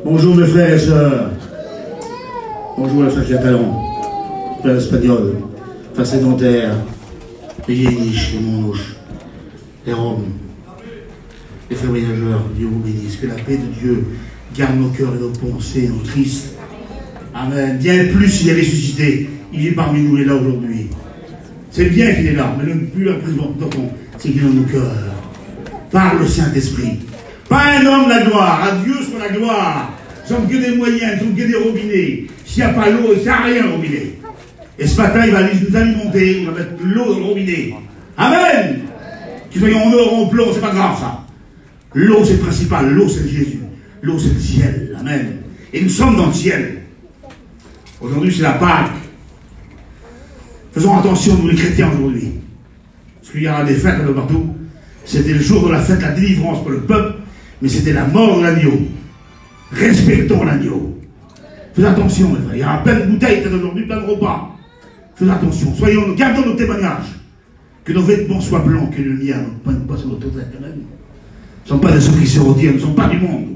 Bonjour mes frères et sœurs. Bonjour les frères catalans, frères espagnols, frères sédentaires, les yéniches, les montouches, les roms, les frères voyageurs. Dieu vous bénisse. Que la paix de Dieu garde nos cœurs et nos pensées, nos tristes. Amen. Bien plus, il est ressuscité. Il est parmi nous, il est là aujourd'hui. C'est bien qu'il est là, mais le plus important, c'est qu'il est dans nos cœurs. Par le Saint-Esprit. Pas un homme la gloire, à Dieu soit la gloire. Nous sommes que des moyens, nous sommes que des robinets. S'il n'y a pas l'eau, il n'y a rien au robinet. Et ce matin, il va nous alimenter, il va mettre l'eau dans le robinet. Amen. Que soyons en or, en plomb, c'est pas grave ça. L'eau c'est le principal, l'eau c'est Jésus. L'eau c'est le ciel. Amen. Et nous sommes dans le ciel. Aujourd'hui c'est la Pâque. Faisons attention, nous les chrétiens aujourd'hui. Parce qu'il y aura des fêtes un peu partout. C'était le jour de la fête, la délivrance pour le peuple, mais c'était la mort de l'agneau. Respectons l'agneau. Faites attention, mes frères. Il y a plein de bouteilles aujourd'hui, plein de repas. Faites attention. Gardons nos témoignages. Que nos vêtements soient blancs, que le mien ne pas sur notre tête. Nous ne sommes pas des ceux qui se retirent, nous ne sommes pas du monde.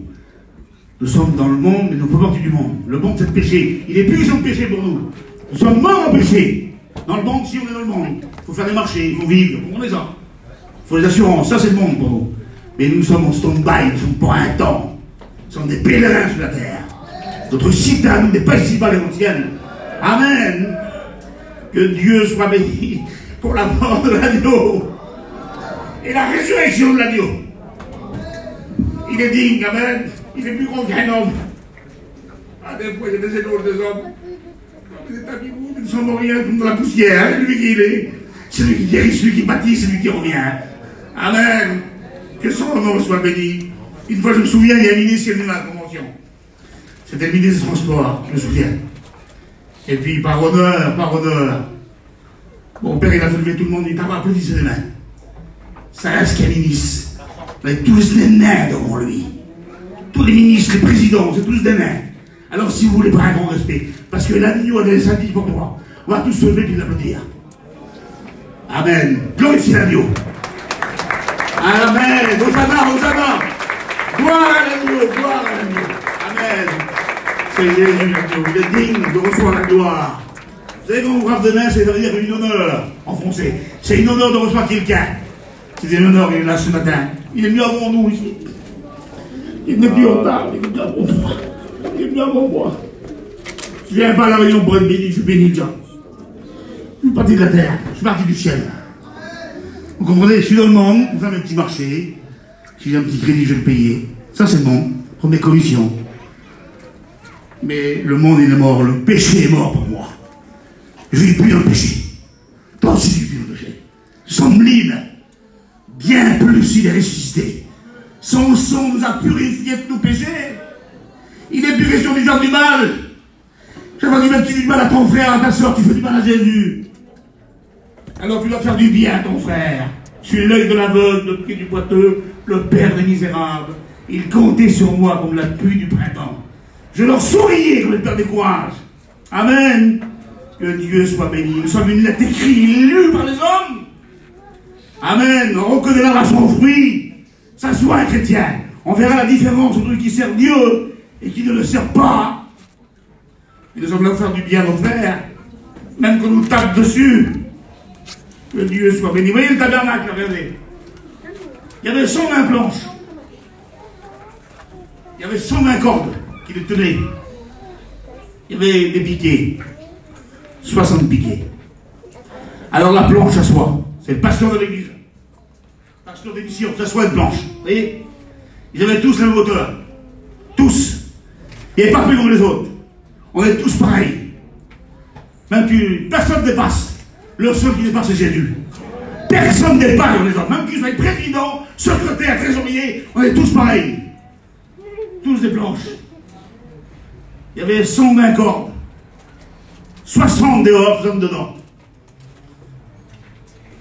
Nous sommes dans le monde, mais nous faisons partie du monde. Le monde, c'est le péché. Il est puissant de péché pour nous. Nous sommes morts en péché. Dans le monde, si on est dans le monde, il faut faire des marchés, il faut vivre. On est ça. Il faut les assurances. Ça, c'est le monde pour nous. Mais nous sommes en stand-by, nous sommes pour un temps. Nous sommes des pèlerins sur la terre. Notre site à nous n'est pas ici-bas l'évangile. Amen. Que Dieu soit béni pour la mort de l'agneau et la résurrection de l'agneau. Il est digne, amen. Il est plus grand qu'un homme. À des fois, il y a des éloges des hommes. Vous êtes amis, vous ne sommes rien comme dans la poussière. C'est lui qui est. C'est lui qui guérit, c'est lui qui bâtit, c'est lui qui revient. Amen. Que son nom soit béni. Une fois, je me souviens, il y a un ministre qui est venu à la convention. C'était le ministre des Transports, je me souviens. Et puis, par honneur, mon père, il a fait lever tout le monde, il t'a applaudi les mains. Ça reste qu'un ministre. Avec tous les nains devant lui. Tous les ministres, les présidents, c'est tous des nains. Alors, si vous voulez, pas un grand respect, parce que l'agneau a des syndicats pour moi, on va tous se lever et l'applaudir. Amen. Glorifiez l'agneau. Amen. Hosanna, Hosanna. Gloire à l'agneau, gloire à l'agneau. Amen. C'est Jésus l'agneau. Il est digne de recevoir la gloire. Vous savez, quand on frappe de main, c'est dire une honneur en français. C'est une honneur de recevoir quelqu'un. C'est un honneur, il est là ce matin. Il est venu avant nous ici. Il n'est plus en retard, il est venu avant moi. Il est venu avant moi. Je ne viens pas à la réunion pour être béni, je suis béni déjà. Je suis parti de la terre, je suis parti du ciel. Vous comprenez, je suis dans le monde, on fait un petit marché. Si j'ai un petit crédit, je vais le payer. Ça, c'est bon, pour mes commissions. Mais le monde, il est mort, le péché est mort pour moi. Je ne vis plus dans le péché. Toi aussi, tu vis plus dans le péché. Nous sommes libres. Bien plus, il est ressuscité. Son sang nous a purifiés de tous péchés. Il est plus question de faire du mal. Je vais dire, tu fais du mal à ton frère, à ta soeur, tu fais du mal à Jésus. Alors tu dois faire du bien à ton frère. Je suis l'œil de l'aveugle, le pied du boiteux, le père des misérables. Ils comptaient sur moi comme la pluie du printemps. Je leur souriais comme le père des courages. Amen. Que Dieu soit béni. Nous sommes une lettre écrite, lue par les hommes. Amen. On reconnaîtra par son fruit. Ça soit un chrétien. On verra la différence entre celui qui sert Dieu et qui ne le sert pas. Et nous sommes là pour faire du bien à nos frères. Même qu'on nous tape dessus. Que Dieu soit béni. Vous voyez le tabernacle, regardez. Il y avait 120 planches. Il y avait 120 cordes qui le tenaient. Il y avait des piquets. 60 piquets. Alors la planche s'assoit. C'est le pasteur de l'église. Pasteur d'émission, s'assoit une planche. Vous voyez? Ils avaient tous la même hauteur. Tous. Il n'y avait pas plus comme les autres. On est tous pareils. Même que personne ne dépasse. Le seul qui dépasse, c'est Jésus. Personne ne dépasse les autres. Même qu'ils soient président, secrétaire, trésorier, on est tous pareils. Tous des planches. Il y avait 120 cordes. 60 dehors, 60 dedans.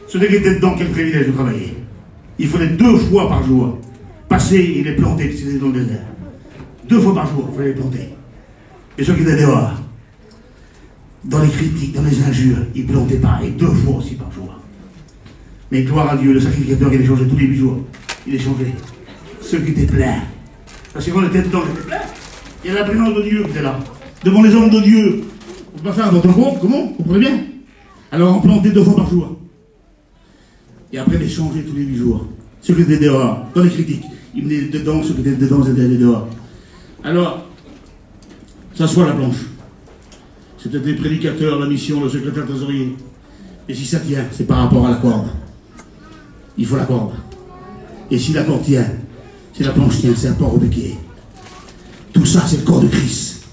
Celui qui était dedans, quel privilège de travailler. Il fallait 2 fois par jour passer et les planter, parce qu'ils étaient dans le désert. 2 fois par jour, il fallait les planter. Et ceux qui étaient dehors, dans les critiques, dans les injures, ils plantaient pareil, 2 fois aussi par jour. Mais gloire à Dieu, le sacrificateur, il est changé tous les jours. Il est changé. Ceux qui étaient pleins. Parce que quand on était dedans, j'étais plein. Il y a la présence de Dieu qui est là. Devant les hommes de Dieu. On peut pas faire votre compte, comment? Vous comprenez bien? Alors on plantait 2 fois par jour. Et après les changer tous les 8 jours. Ceux qui étaient dehors, dans les critiques. Ils venaient dedans, ceux qui étaient dedans, ils étaient dehors. Alors, s'assoit à la planche. C'est peut-être les prédicateurs, la mission, le secrétaire trésorier. Et si ça tient, c'est par rapport à la corde. Il faut la corde. Et si la corde tient, si la planche tient, c'est un port au béquet. Tout ça, c'est le corps de Christ.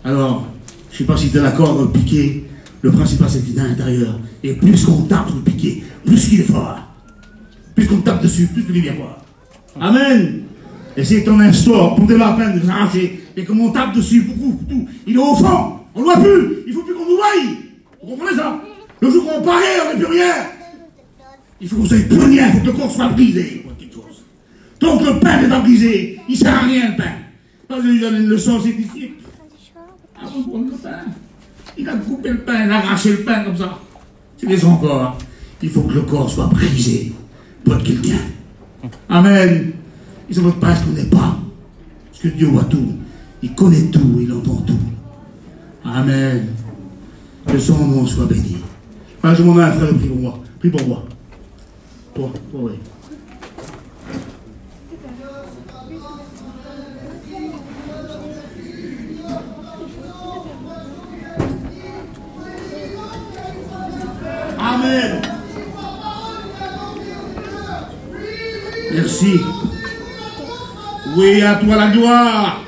Alors, je ne sais pas si tu as la corde piquée, le principal c'est qu'il est à l'intérieur. Et plus qu'on tape sur le piquet, plus qu'il est fort. Plus qu'on tape dessus, plus qu'il est bien fort. Amen. Et c'est ton instant pour démarrer la peine de s'arracher. Et comme on tape dessus, beaucoup, tout, il est au fond. On ne voit plus. Il ne faut plus qu'on nous voie. Vous comprenez ça? Le jour qu'on paraît, on n'est plus rien. Il faut qu'on soit plus rien. Il faut que le corps soit brisé. Quelque chose. Tant que le pain n'est pas brisé, il ne sert à rien le pain. Quand je lui donne une leçon, c'est ici. Avant de prendre le pain. Il a coupé le pain, il a arraché le pain comme ça. C'est des encore. Il faut que le corps soit brisé pour être quelqu'un. Amen. Et c'est votre page qu'on n'est pas. Parce que Dieu voit tout. Il connaît tout, il entend tout. Amen. Que son nom soit béni. Enfin, je m'en mets un frère, prie pour moi. Prie pour moi. Toi, oui. Amen. Merci. Oui, à toi la gloire.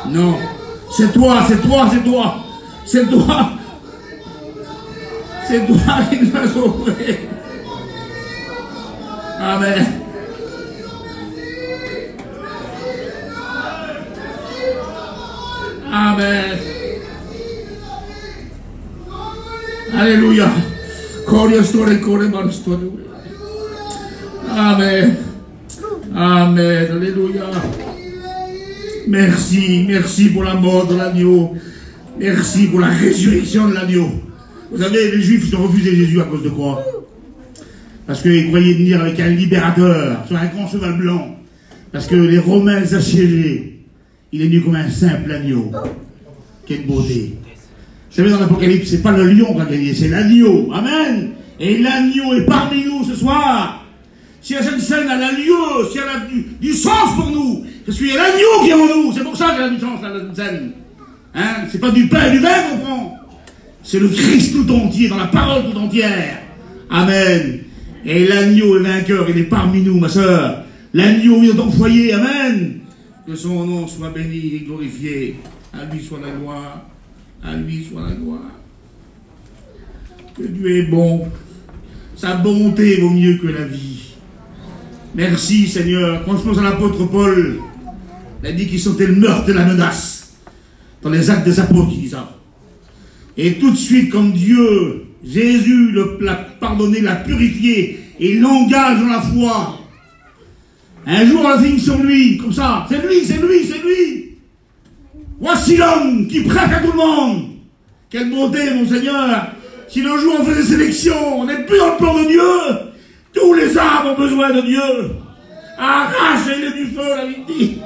Non, c'est toi, c'est toi, c'est toi. C'est toi. C'est toi qui nous as sauvés. Amen. Amen. Alléluia. Amen. Amen. Alléluia. Merci, merci pour la mort de l'agneau. Merci pour la résurrection de l'agneau. Vous savez, les Juifs, ils ont refusé Jésus à cause de quoi? Parce qu'ils croyaient venir avec un libérateur sur un grand cheval blanc. Parce que les Romains les assiégeaient. Il est venu comme un simple agneau. Quelle beauté. Vous savez, dans l'Apocalypse, c'est pas le lion qui a gagné, c'est l'agneau. Amen. Et l'agneau est parmi nous ce soir. Si la Sainte Seine a l'agneau, si elle a du sens pour nous, parce qu'il y a l'agneau qui est en nous. C'est pour ça qu'elle a du sens, la Sainte Seine. Hein? C'est pas du pain et du vin qu'on prend. C'est le Christ tout entier, dans la parole tout entière. Amen. Et l'agneau est vainqueur, il est parmi nous, ma soeur. L'agneau vient dans ton foyer, amen. Que son nom soit béni et glorifié. À lui soit la gloire. À lui soit la gloire. Que Dieu est bon. Sa bonté vaut mieux que la vie. Merci Seigneur. Quand je pense à l'apôtre Paul, il a dit qu'il sentait le meurtre et la menace. Dans les actes des apôtres, il dit ça. Et tout de suite, comme Dieu, Jésus l'a pardonné, l'a purifié, et il l'engage dans la foi. Un jour, on a fini sur lui, comme ça. C'est lui, c'est lui, c'est lui. Voici l'homme qui prêche à tout le monde. Quelle bonté, mon Seigneur. Si le jour on fait des sélections, on n'est plus dans le plan de Dieu. Tous les âmes ont besoin de Dieu. Arrachez-les du feu, la vie dit.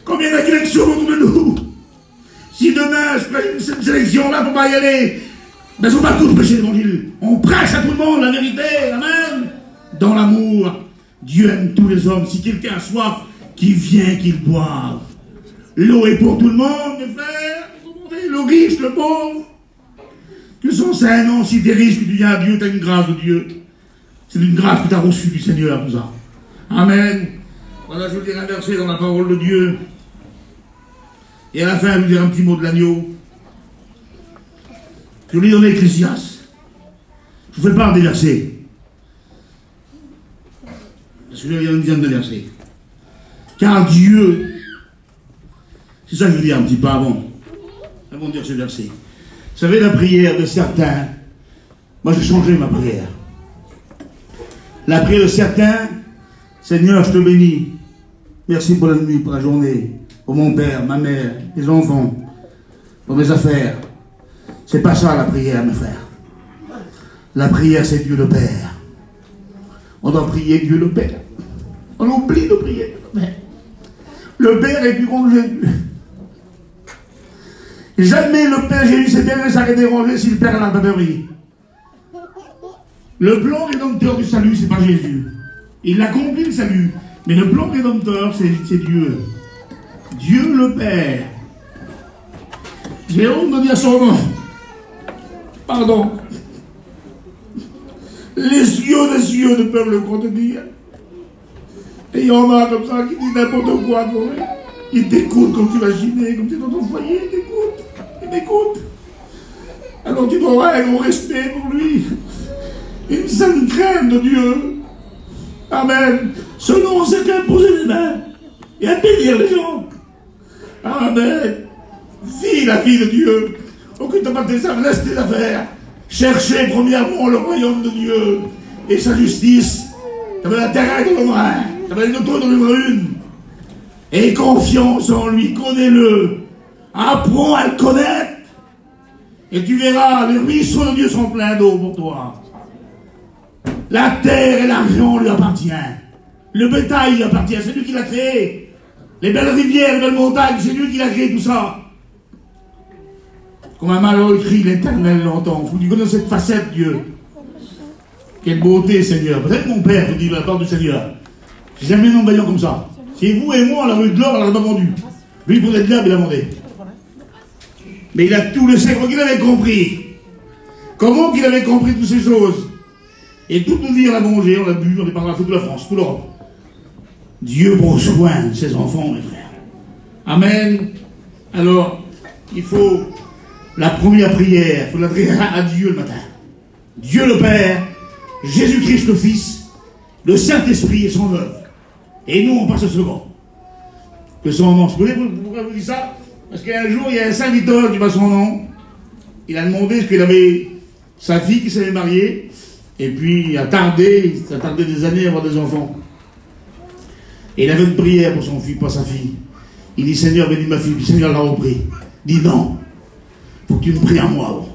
Combien d'élections autour de nous? Si demain je fais cette sélection-là pour pas y aller, ben ils ne sont pas tous prêcher l'évangile. On prêche à tout le monde la vérité, amen. Dans l'amour, Dieu aime tous les hommes. Si quelqu'un a soif, qu'il vienne, qu'il boive. L'eau est pour tout le monde, mes frères. Le riche, le pauvre. Que son saint nom, si tu es riche, que tu viens à Dieu, tu as une grâce de Dieu. C'est une grâce que tu as reçue du Seigneur, tout ça. Amen. Voilà, je vous dire un verset dans la parole de Dieu. Et à la fin, je vous dire un petit mot de l'agneau. Je lis dans l'Ecclésiaste. Je ne fais pas des versets. Parce que il y a une dizaine de versets. Car Dieu, c'est ça que je veux dire un petit peu avant de dire ce verset. Vous savez, la prière de certains, moi j'ai changé ma prière. La prière de certains, Seigneur, je te bénis. Merci pour la nuit, pour la journée, pour mon père, ma mère, les enfants, pour mes affaires. C'est pas ça la prière, mes frères. La prière, c'est Dieu le Père. On doit prier Dieu le Père. On oublie de prier. Mais le Père est plus grand que Jésus. Jamais le Père Jésus s'est bien s'arrêter dérangé si le Père n'a pas prié. Le plan rédempteur du salut, c'est pas Jésus. Il accomplit le salut. Mais le plan rédempteur, c'est Dieu. Dieu le Père. J'ai honte de dire son nom. Pardon. Les cieux des cieux ne peuvent le contenir. Et il y en a comme ça qui disent n'importe quoi pour lui. Il t'écoute comme tu imaginais, comme tu es dans ton foyer, il t'écoute. Il t'écoute. Alors tu dois avoir un gros respect pour lui. Une sainte crainte de Dieu. Amen. Ce nom, c'est qu'imposer les mains et à bénir les gens. Amen. Vis la vie de Dieu. Occupe pas tes affaires, laisse tes affaires. Cherchez premièrement le royaume de Dieu et sa justice. Tu avais l'intérêt de l'homme, tu avais une auto de l'une. Et confiance en lui, connais-le. Apprends à le connaître. Et tu verras, les ruisseaux de Dieu sont pleins d'eau pour toi. La terre et l'argent lui appartiennent. Le bétail lui appartient, c'est lui qui l'a créé. Les belles rivières, les belles montagnes, c'est lui qui l'a créé tout ça. Comme un malheureux crie, l'Éternel l'entend. Vous connaissez cette facette, Dieu. Quelle beauté, Seigneur. Peut-être mon père vous dit la part du Seigneur. J'ai jamais un homme vaillant comme ça. C'est vous et moi, la rue de l'or, on ne l'a pas vendu. Lui, pour être là, il l'a vendu. Mais il a tout le sait, comment qu'il avait compris. Comment qu'il avait compris toutes ces choses. Et toute notre vie, on a mangé, on a bu, on est parti toute la France, toute l'Europe. Dieu prend soin de ses enfants, mes frères. Amen. Alors, il faut la première prière, il faut l'adresser à Dieu le matin. Dieu le Père, Jésus-Christ le Fils, le Saint-Esprit et son œuvre. Et nous, on passe au second. Que son nom. Pourquoi vous dites ça? Parce qu'un jour, il y a un serviteur qui va son nom. Il a demandé ce qu'il avait sa fille qui s'avait mariée. Et puis, ça a tardé des années à avoir des enfants. Et il avait une prière pour son fils, pas sa fille. Il dit, Seigneur, bénis ma fille. Puis Seigneur l'a repris. Il dit, non. Faut que tu me pries à moi avant.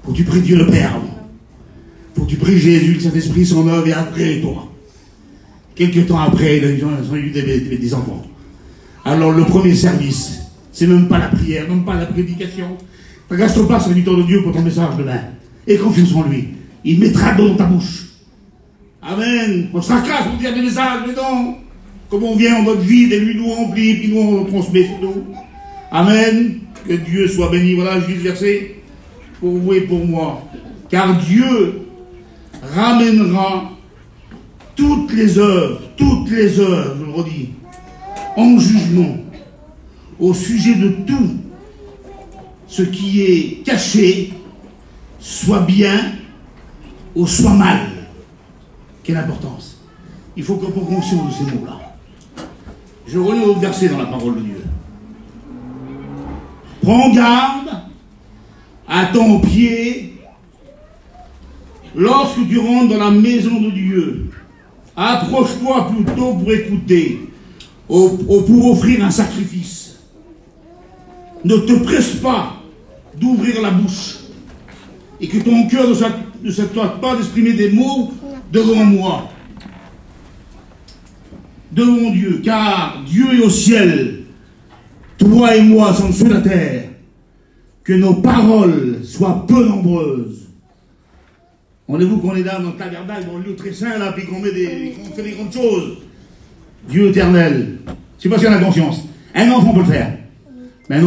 Faut que tu pries Dieu le Père avant. Faut que tu pries Jésus, le Saint-Esprit, son œuvre, et après toi. Quelques temps après, ils ont eu des enfants. Alors, le premier service, c'est même pas la prière, même pas la prédication. Regarde pas, serviteur de Dieu, pour ton message demain. Et confiance en lui. Il mettra dans ta bouche. Amen. On se fracasse pour dire des messages, mais non. Comme on vient en mode vide, et lui nous remplit, puis nous on transmet sur nous. Amen. Que Dieu soit béni. Voilà, juste verset pour vous et pour moi. Car Dieu ramènera toutes les œuvres, je le redis, en jugement, au sujet de tout ce qui est caché, soit bien ou soit mal. Quelle importance. Il faut qu'on prenne conscience de ces mots-là. Je relis au verset dans la parole de Dieu. Prends garde à ton pied lorsque tu rentres dans la maison de Dieu. Approche-toi plutôt pour écouter ou pour offrir un sacrifice. Ne te presse pas d'ouvrir la bouche et que ton cœur ne s'attarde pas d'exprimer des mots devant moi, devant Dieu, car Dieu est au ciel, toi et moi sommes sur la terre, que nos paroles soient peu nombreuses. Rendez-vous qu'on est là dans le tabernacle, dans le lieu très saint, là, puis qu'on fait des grandes choses. Dieu éternel, je ne sais pas si on a conscience. Un enfant peut le faire. Mais un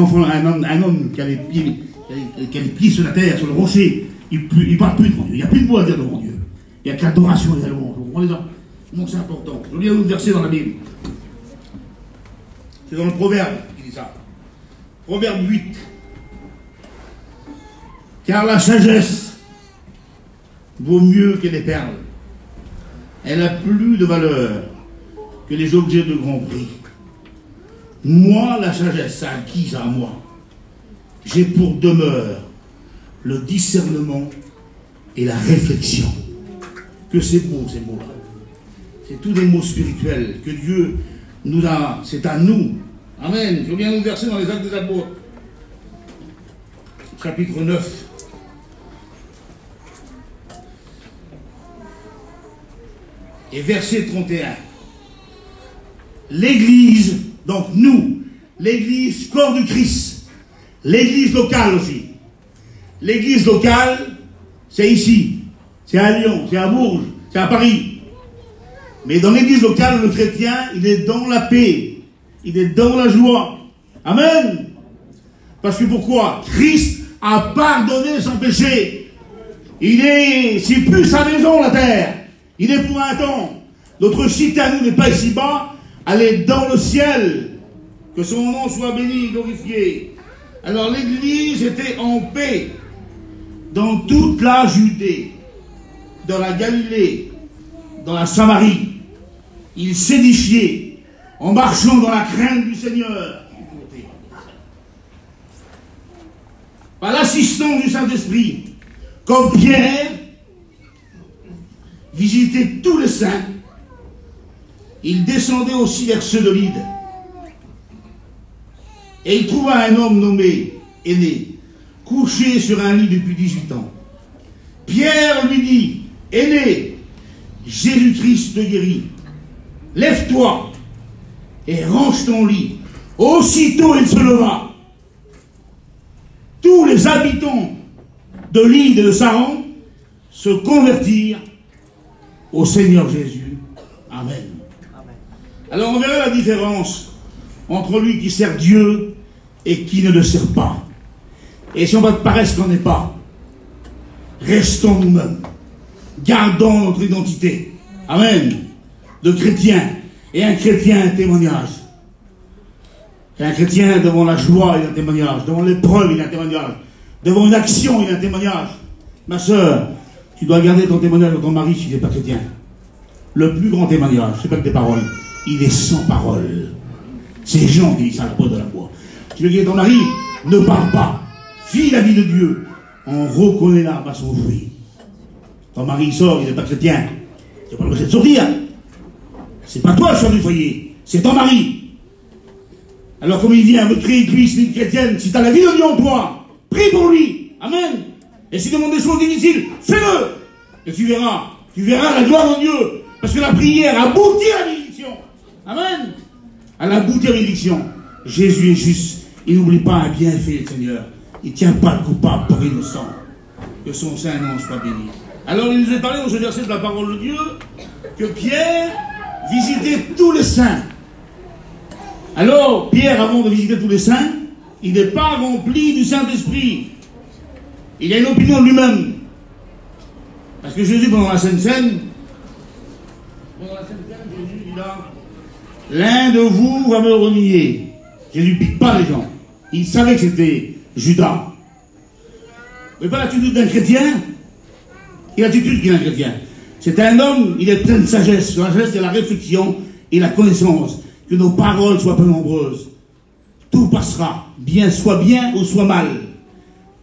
homme qui a les pieds sur la terre, sur le rocher, il ne parle plus devant Dieu. Il n'y a plus de mots à dire devant Dieu. Il n'y a que l'adoration et la louange. Vous comprenez ça? Donc c'est important. Je lis un autre verset dans la Bible. C'est dans le Proverbe qui dit ça. Proverbe 8. Car la sagesse vaut mieux que les perles. Elle a plus de valeur que les objets de grand prix. Moi, la sagesse, ça acquise à moi. J'ai pour demeure le discernement et la réflexion. Que c'est beau, ces mots-là. C'est tous des mots spirituels que Dieu nous a. C'est à nous. Amen. Je viens nous verser dans les Actes des Apôtres. Chapitre 9. Et verset 31. L'église, donc nous, l'église corps du Christ, l'église locale aussi. L'église locale, c'est ici, c'est à Lyon, c'est à Bourges, c'est à Paris. Mais dans l'église locale, le chrétien, il est dans la paix, il est dans la joie. Amen. Parce que pourquoi? Christ a pardonné son péché. C'est plus sa maison, la terre. Il est pour un temps. Notre cité à nous n'est pas ici-bas, elle est dans le ciel. Que son nom soit béni, glorifié. Alors l'église était en paix dans toute la Judée, dans la Galilée, dans la Samarie. Il s'édifiait en marchant dans la crainte du Seigneur. Par l'assistance du Saint-Esprit, comme Pierre visitait tous les saints, il descendait aussi vers ceux de Lyde. Et il trouva un homme nommé Aîné, couché sur un lit depuis 18 ans. Pierre lui dit, Aîné, Jésus-Christ te guérit. Lève-toi et range ton lit. Aussitôt il se leva. Tous les habitants de l'île de Saron se convertirent au Seigneur Jésus. Amen. Alors on verra la différence entre lui qui sert Dieu et qui ne le sert pas. Et si on va te paraître qu'on n'est pas, restons nous-mêmes. Gardons notre identité. Amen. De chrétien. Et un chrétien, un témoignage. Et un chrétien, devant la joie, il a un témoignage. Devant l'épreuve, il a un témoignage. Devant une action, il a un témoignage. Ma soeur, tu dois garder ton témoignage de ton mari s'il n'est pas chrétien. Le plus grand témoignage, c'est pas que des paroles. Il est sans parole. C'est Jean qui dit ça à la peau de la bois. Tu veux dire ton mari, ne parle pas. Vis la vie de Dieu. On reconnaît l'arbre à son fruit. Ton mari sort, il n'est pas chrétien. Tu n'as pas le droit de sortir. C'est pas toi le chef du foyer, c'est ton mari. Alors comme il vient me crier cuisse, une chrétienne, si tu as la vie de Dieu en toi, prie pour lui. Amen. Et s'il demande des choses difficiles, fais-le. Et tu verras la gloire de Dieu. Parce que la prière aboutit à la bénédiction. Amen. Elle aboutit à la bénédiction. Jésus est juste. Il n'oublie pas un bienfait, le Seigneur. Il ne tient pas le coupable pour innocent. Que son saint nom soit béni. Alors il nous est parlé dans ce verset de la parole de Dieu que Pierre visitait tous les saints. Alors Pierre, avant de visiter tous les saints, il n'est pas rempli du Saint-Esprit. Il a une opinion de lui-même. Parce que Jésus, pendant la Sainte Seine, Jésus dit là, l'un de vous va me renier. Jésus ne pique pas les gens. Il savait que c'était Judas. Mais pas l'attitude d'un chrétien. Il a l'attitude qu'il est un chrétien. C'est un homme, il est plein de sagesse. Dans la sagesse, il y a la réflexion et la connaissance. Que nos paroles soient peu nombreuses. Tout passera. Soit bien ou soit mal.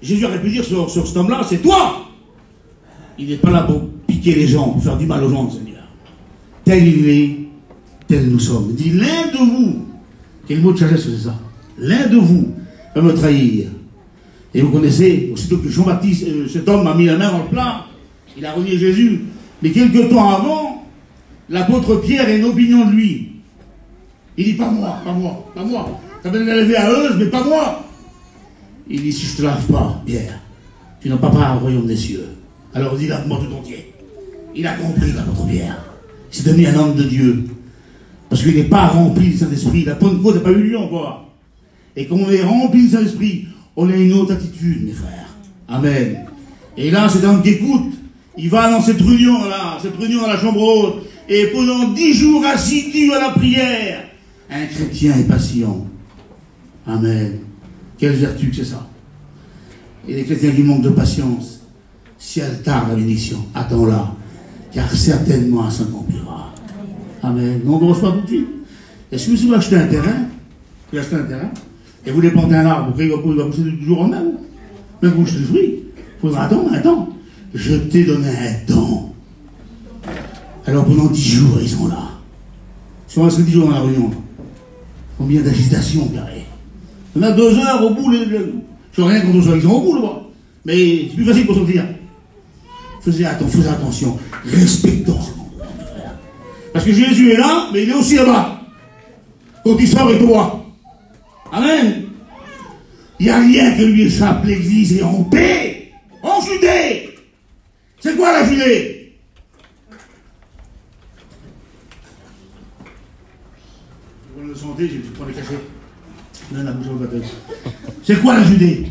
Jésus aurait pu dire sur cet homme-là, c'est toi. Il n'est pas là pour piquer les gens, pour faire du mal aux gens, Seigneur. Tel il est, tel nous sommes. Il dit, l'un de vous, quel mot de sagesse c'est ça? L'un de vous va me trahir. Et vous connaissez, aussitôt que Jean-Baptiste, cet homme a mis la main dans le plat, il a renié Jésus. Mais quelque temps avant, l'apôtre Pierre a une opinion de lui. Il dit, pas moi, pas moi, pas moi. Ça va l'élever à eux, mais pas moi. Il dit, si je ne te lave pas, Pierre, tu n'as pas part au royaume des cieux. Alors il dit, lave-moi tout entier. Il a compris, l'apôtre Pierre. Il s'est devenu un homme de Dieu. Parce qu'il n'est pas rempli du Saint-Esprit. La Pentecôte n'a pas eu lieu encore. Et quand on est rempli du Saint-Esprit, on a une autre attitude, mes frères. Amen. Et là, c'est un homme qui écoute. Il va dans cette réunion-là, à la chambre haute, et pendant 10 jours assidu à la prière, un chrétien est patient. Amen. Quelle vertu que c'est ça. Et les chrétiens qui manquent de patience, si elle tarde la bénédiction, attends-la, car certainement elle s'accomplira. Amen. Non, on ne pas tout de suite. Est-ce que si vous achetez un terrain, et vous voulez planter un arbre, il va pousser du jour au même, même vous achetez le fruit, il faudra attendre un temps. Je t'ai donné un temps. Alors pendant 10 jours, ils sont là. Si on reste 10 jours dans la réunion, combien d'agitation, carré. On a 2 heures au bout, je n'ai rien contre eux, ils sont au bout, là-bas. Mais c'est plus facile pour sortir. Faisez attention, respectons ce moment, frère. Parce que Jésus est là, mais il est aussi là-bas. Quand il sort avec toi. Amen. Il n'y a rien que lui échappe. L'église est en paix. En Judée. C'est quoi la Judée? Vous le sentez, je prends les cachets. Non, la bouche en bataille. C'est quoi la Judée?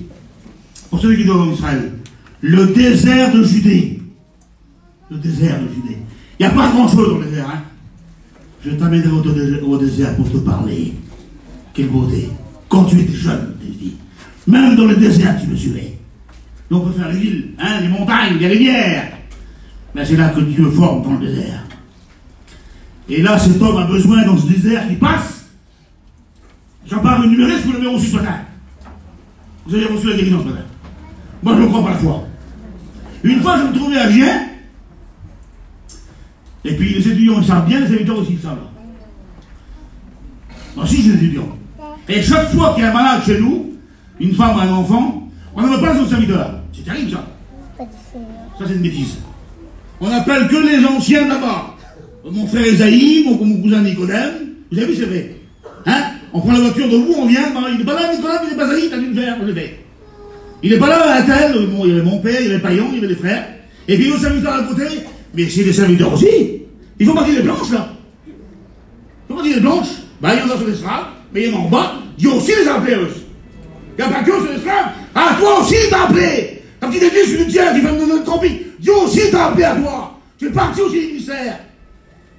Pour ceux qui doivent en Israël. Le désert de Judée. Le désert de Judée. Il n'y a pas grand-chose dans le désert. Hein? Je t'amènerai au désert pour te parler. Quelle beauté. Quand tu étais jeune, je dis. Même dans le désert, tu me suivais. Donc on peut faire les villes, hein, les montagnes, les rivières. Mais c'est là que Dieu forme dans le désert. Et là, cet homme a besoin dans ce désert qui passe. J'en parle énuméré, ce que vous l'avez reçu ce matin. Vous avez reçu la guérison ce matin. Moi, je ne crois pas la foi. Une fois, je me trouvais à Gien. Et puis les étudiants, ils savent bien, les étudiants aussi, ils savent. Moi aussi, j'ai des étudiants. Et chaque fois qu'il y a un malade chez nous, une femme ou un enfant, on n'appelle pas son serviteur. C'est terrible, ça. Ça, c'est une bêtise. On n'appelle que les anciens là-bas. Mon frère Esaïe, mon cousin Nicodème. Vous avez vu, c'est vrai. Hein? On prend la voiture de vous, on vient. Il n'est pas là, Nicolas, il n'est pas Esaïe, t'as dû le faire, je l'ai fait. Il n'est pas là, un tel. Bon, il y avait mon père, il y avait Paillon, il y avait les frères. Et puis, nos serviteurs à côté. Mais c'est des serviteurs aussi. Il faut partir des blanches, là. Il faut partir des blanches. Ben, il y en a sur l'estrade, mais il y en a en bas. Dieu aussi les a appelés, eux. Il n'y a pas que sur l'estrade. Ah, toi aussi, il t'a appelé. Ta petite église, je lui tiens, tu fais notre camping. Dieu aussi t'a appelé à toi. Tu es parti aussi du ministère.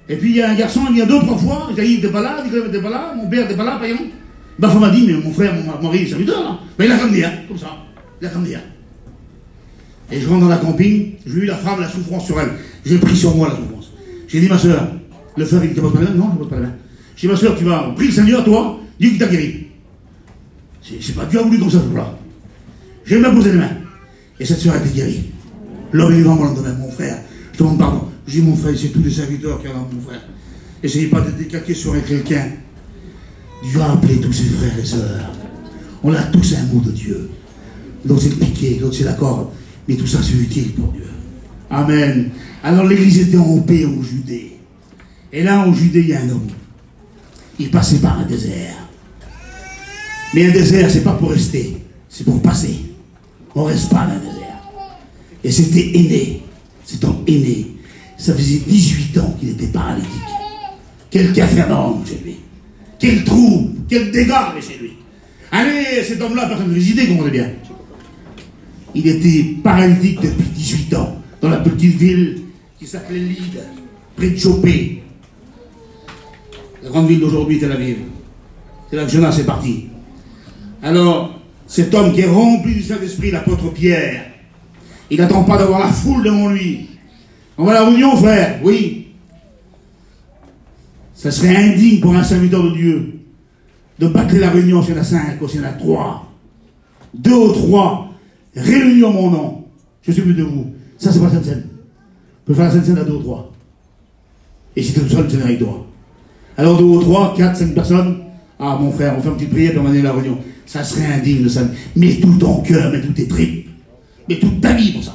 Et puis, il y a un garçon, il y a 2-3 fois. Isaïe n'était pas là, Nicolas n'était pas là, mon père n'était pas là, Paillon. Ma femme m'a dit, mais mon frère, mon mari, est serviteur, là. Ben, il a ramené, hein, comme ça. Il a ramené, hein. Et je rentre dans la camping, j'ai eu la femme, la souffrance sur elle. J'ai pris sur moi la souffrance. J'ai dit, ma soeur, le frère, il ne te pose pas la main? Non, je ne pose pas la main. J'ai dit, ma soeur, tu vas prier le Seigneur, toi, Dieu qui t'a guéri. C'est pas Dieu a voulu comme ça, ce jour-là. Je vais me poser les mains. Et cette soeur a été guérie. L'homme est vivant, mon lendemain, mon frère. Je te demande pardon. Je dis, mon frère, c'est tous les serviteurs qui ont mon frère. Essayez pas de décaquer sur quelqu'un. Dieu a appelé tous ses frères et sœurs. On a tous un mot de Dieu. L'autre c'est le piqué, l'autre c'est la corde. Mais tout ça c'est utile pour Dieu. Amen. Alors l'église était en paix en Judée. Et là en Judée il y a un homme. Il passait par un désert. Mais un désert c'est pas pour rester. C'est pour passer. On reste pas dans un désert. Et c'était aîné. Cet homme aîné. Ça faisait 18 ans qu'il était paralytique. Quel café-homme chez lui. Quel trouble. Quel dégât avait chez lui. Allez, cet homme-là, personne ne visité, comprenez bien. Il était paralytique depuis 18 ans, dans la petite ville qui s'appelait Lyd, près de Chopé. La grande ville d'aujourd'hui, Tel Aviv. C'est là que Jonas est parti. Alors, cet homme qui est rempli du Saint-Esprit, l'apôtre Pierre, il n'attend pas d'avoir la foule devant lui. On va à la réunion, frère, oui. Ça serait indigne pour un serviteur de Dieu de battre la réunion s'il y en a 5 ou s'il y en a 3. 2 ou 3. Réunion mon nom. Je suis plus de vous. Ça, c'est pas la Sainte Seine. On peut faire la Sainte Seine à 2 ou 3. Et si tu es tout seul, tu es avec toi. Alors 2 ou 3, 4, 5 personnes. Ah, mon frère, on fait une petite prière et on va aller à la réunion. Ça serait indigne de ça. Mets tout ton cœur, mets toutes tes tripes. Mets toute ta vie pour ça.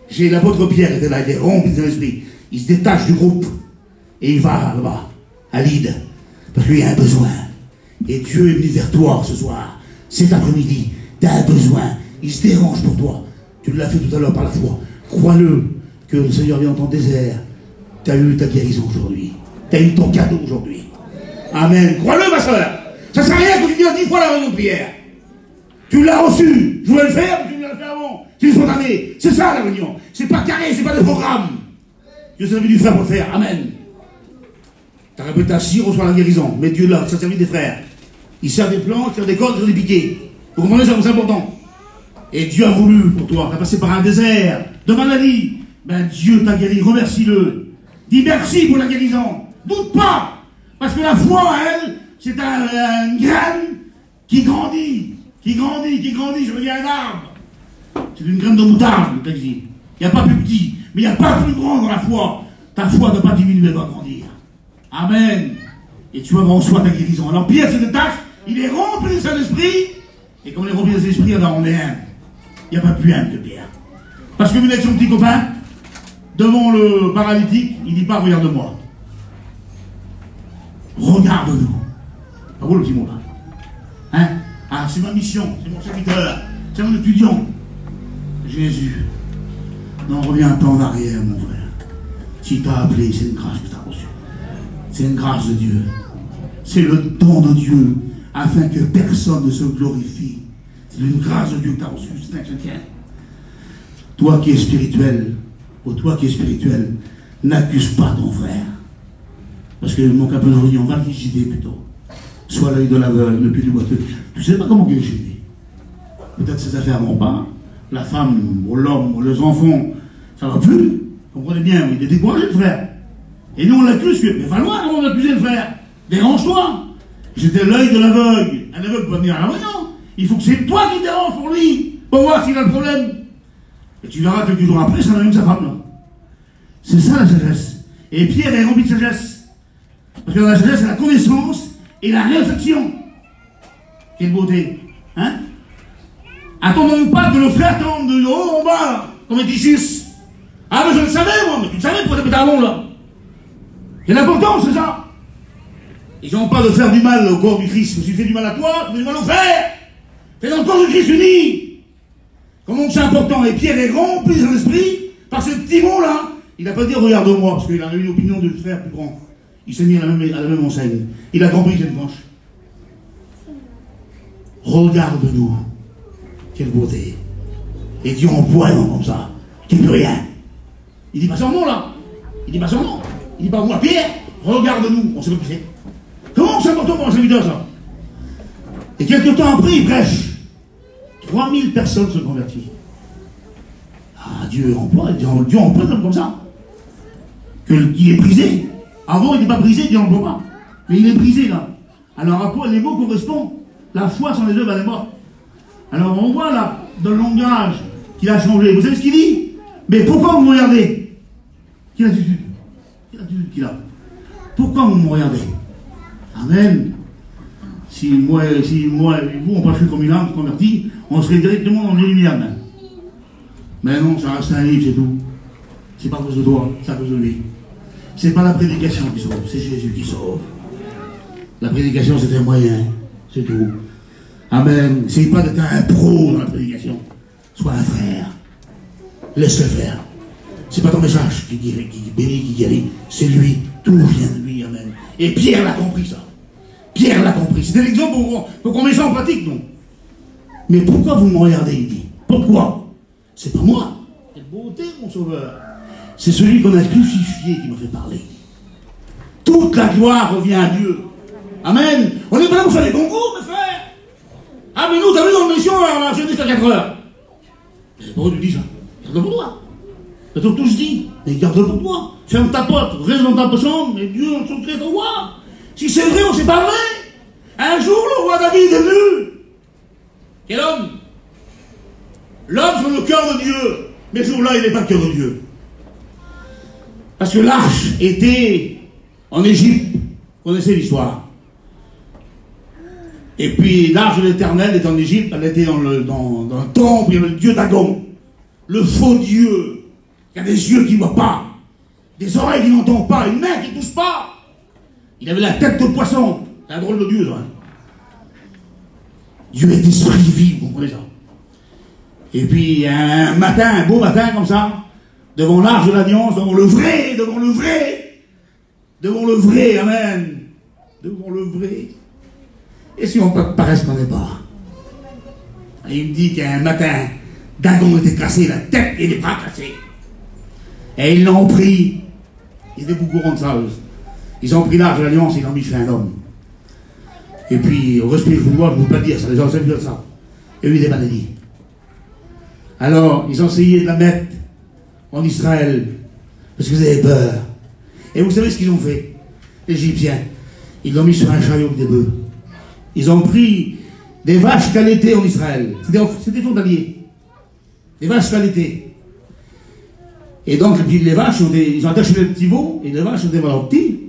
J'ai l'apôtre Pierre qui était là, il est rempli de l'esprit. Il se détache du groupe. Et il va là-bas, à Lyd. Parce qu'il y a un besoin. Et Dieu est venu vers toi ce soir. Cet après-midi, tu as un besoin. Il se dérange pour toi. Tu l'as fait tout à l'heure par la foi. Crois-le que le Seigneur vient dans ton désert. Tu as eu ta guérison aujourd'hui. Tu as eu ton cadeau aujourd'hui. Amen. Crois-le, ma soeur. Ça ne sert à rien que tu viens 10 fois la réunion de prière. Tu l'as reçu. Je voulais le faire, mais tu viens le faire avant. C'est spontané. C'est ça la réunion. C'est pas carré, c'est pas des programmes. Dieu s'est servi du frère pour le faire. Amen. Ta réputation reçoit la guérison. Mais Dieu là, ça servi des frères. Il sert des planches, il sert des cordes, il sert des piquets. Vous comprenez ça, c'est important. Et Dieu a voulu pour toi. Tu as passé par un désert de maladie. Ben Dieu t'a guéri. Remercie-le. Dis merci pour la guérison. Doute pas. Parce que la foi, elle, c'est une graine qui grandit. Qui grandit, qui grandit. Je reviens à un arbre. C'est une graine de moutarde, le texte dit. Il n'y a pas plus petit. Mais il n'y a pas plus grand dans la foi. Ta foi ne va pas diminuer, elle va grandir. Amen. Et tu vas recevoir ta guérison. Alors Pierre se détache. Il est rempli de Saint-Esprit. Et comme il est rempli de Saint-Esprit, alors on est un. Il n'y a pas plus un que Pierre. Parce que vous êtes son petit copain, devant le paralytique, il ne dit pas regarde-moi. regarde-nous. Pas vous le petit mot là. Hein? Ah, c'est ma mission, c'est mon serviteur, c'est mon étudiant. Jésus, n'en reviens pas en arrière, mon frère. Si tu as appelé, c'est une grâce que tu as reçue. C'est une grâce de Dieu. C'est le don de Dieu, afin que personne ne se glorifie. C'est une grâce de Dieu que tu as reçue, c'est un chrétien. Toi qui es spirituel, ou toi qui es spirituel, n'accuse pas ton frère. Parce que mon capoerie, on va le visiter plutôt. Soit l'œil de l'aveugle, le pied du boiteux. Tu ne sais pas comment il est chez lui. Peut-être ses affaires ne vont pas. La femme, ou l'homme, ou les enfants, ça ne va plus. Vous comprenez bien, il est découragé le frère. Et nous on l'accuse que, mais va loin avant d'accuser le frère. Dérange-toi. J'étais l'œil de l'aveugle. Un aveugle peut pas venir à la réunion. Il faut que c'est toi qui dérange pour lui, pour voir s'il a le problème. Et tu verras quelques jours après, ça n'a même sa femme là. C'est ça la sagesse. Et Pierre est rempli de sagesse. Parce que dans la sagesse, c'est la connaissance et la réflexion. Quelle beauté. Hein? Attendons pas que le frère tombe de haut en bas, comme un Tichus. Ah, mais je le savais, moi, mais tu le savais pour tes pétalons, là. C'est l'important, c'est ça. Ils n'ont pas de faire du mal au corps du Christ. Si tu fais du mal à toi, tu fais du mal au frère. Fais dans le corps du Christ uni. Comment c'est important. Et Pierre est rempli de l'esprit par ce petit mot-là. Il n'a pas dit regarde-moi, parce qu'il a eu une opinion de le frère plus grand. Il s'est mis à la même enseigne. Il a compris cette branche. Regarde-nous. Quelle beauté. Et Dieu emploie un homme comme ça, qui ne peut rien. Il dit pas son nom là. Il dit pas son nom. Il dit pas moi, Pierre, regarde-nous. On sait pas qui c'est. Comment c'est important pour un serviteur ça? Et quelques temps après, il prêche. 3000 personnes se convertissent. Ah, Dieu emploie un homme comme ça. Qu'il est brisé. Avant, il n'est pas brisé, Dieu n'emploie pas. Mais il est brisé là. Alors, les mots correspondent. La foi sans les œuvres, elle est morte. Alors on voit là, dans le langage, qu'il a changé. Vous savez ce qu'il dit? Mais pourquoi vous me regardez? Quelle attitude? Quelle attitude qu'il a? Pourquoi vous me regardez? Amen. Si moi et vous, on prêchait comme il a, on se convertit, on serait directement dans l'illuminable. Mais non, ça reste un livre, c'est tout. C'est pas à cause de toi, c'est à cause de lui. C'est pas la prédication qui sauve, c'est Jésus qui sauve. La prédication, c'est un moyen, c'est tout. Amen. C'est pas d'être un pro dans la prédication. Sois un frère. Laisse-le faire. C'est pas ton message qui bénit, qui guérit. C'est lui. Tout vient de lui. Amen. Et Pierre l'a compris, ça. Pierre l'a compris. C'était l'exemple pour qu'on mette ça en pratique, non? Mais pourquoi vous me regardez, il dit? Pourquoi? C'est pas moi. Quelle beauté, mon sauveur. C'est celui qu'on a crucifié qui m'a fait parler. Toute la gloire revient à Dieu. Amen. On n'est pas là pour faire des concours, mes frères. Ah, mais nous, t'as vu dans la mission, on a fait jusqu'à 4 heures. Mais pourquoi tu dis ça? Garde-le pour toi. C'est tout ce que je dis. Mais garde-le pour toi. Ferme ta porte, reste dans ta chambre, mais Dieu, en secret, te voit. Si c'est vrai ou c'est pas vrai. Un jour, le roi David est venu. Quel homme? L'homme sur le cœur de Dieu. Mais ce jour-là, il n'est pas le cœur de Dieu. Parce que l'arche était en Égypte. Vous connaissez l'histoire. Et puis l'arche de l'Éternel est en Égypte, elle était dans le temple, il y avait le dieu Dagon, le faux dieu, qui a des yeux qui ne voient pas, des oreilles qui n'entendent pas, une main qui ne touche pas. Il avait la tête de poisson. C'est un drôle de dieu, ça. Hein. Dieu est esprit vif, vous comprenez ça. Et puis un beau matin comme ça, devant l'arche de l'Alliance, devant le vrai, amen, devant le vrai. Et si on paraît ce qu'on n'est pas? Et il me dit qu'un matin, Dagon était cassé, la tête et les bras cassés. Et ils l'ont pris. Ils étaient beaucoup courant de ça, eux. Ils ont pris l'arche de l'Alliance et ils l'ont mis chez un homme. Et puis, au respect, je ne peux pas dire ça, les gens savent dire ça. Et lui, il est maladie. Alors, ils ont essayé de la mettre en Israël, parce qu'ils avaient peur. Et vous savez ce qu'ils ont fait? Les Égyptiens, ils l'ont mis sur un chariot avec des bœufs. Ils ont pris des vaches qualité en Israël. C'était frontalier. Des vaches qualité. Et donc, les vaches, ils ont attaché les petits veaux, et les vaches ont des valeurs petits.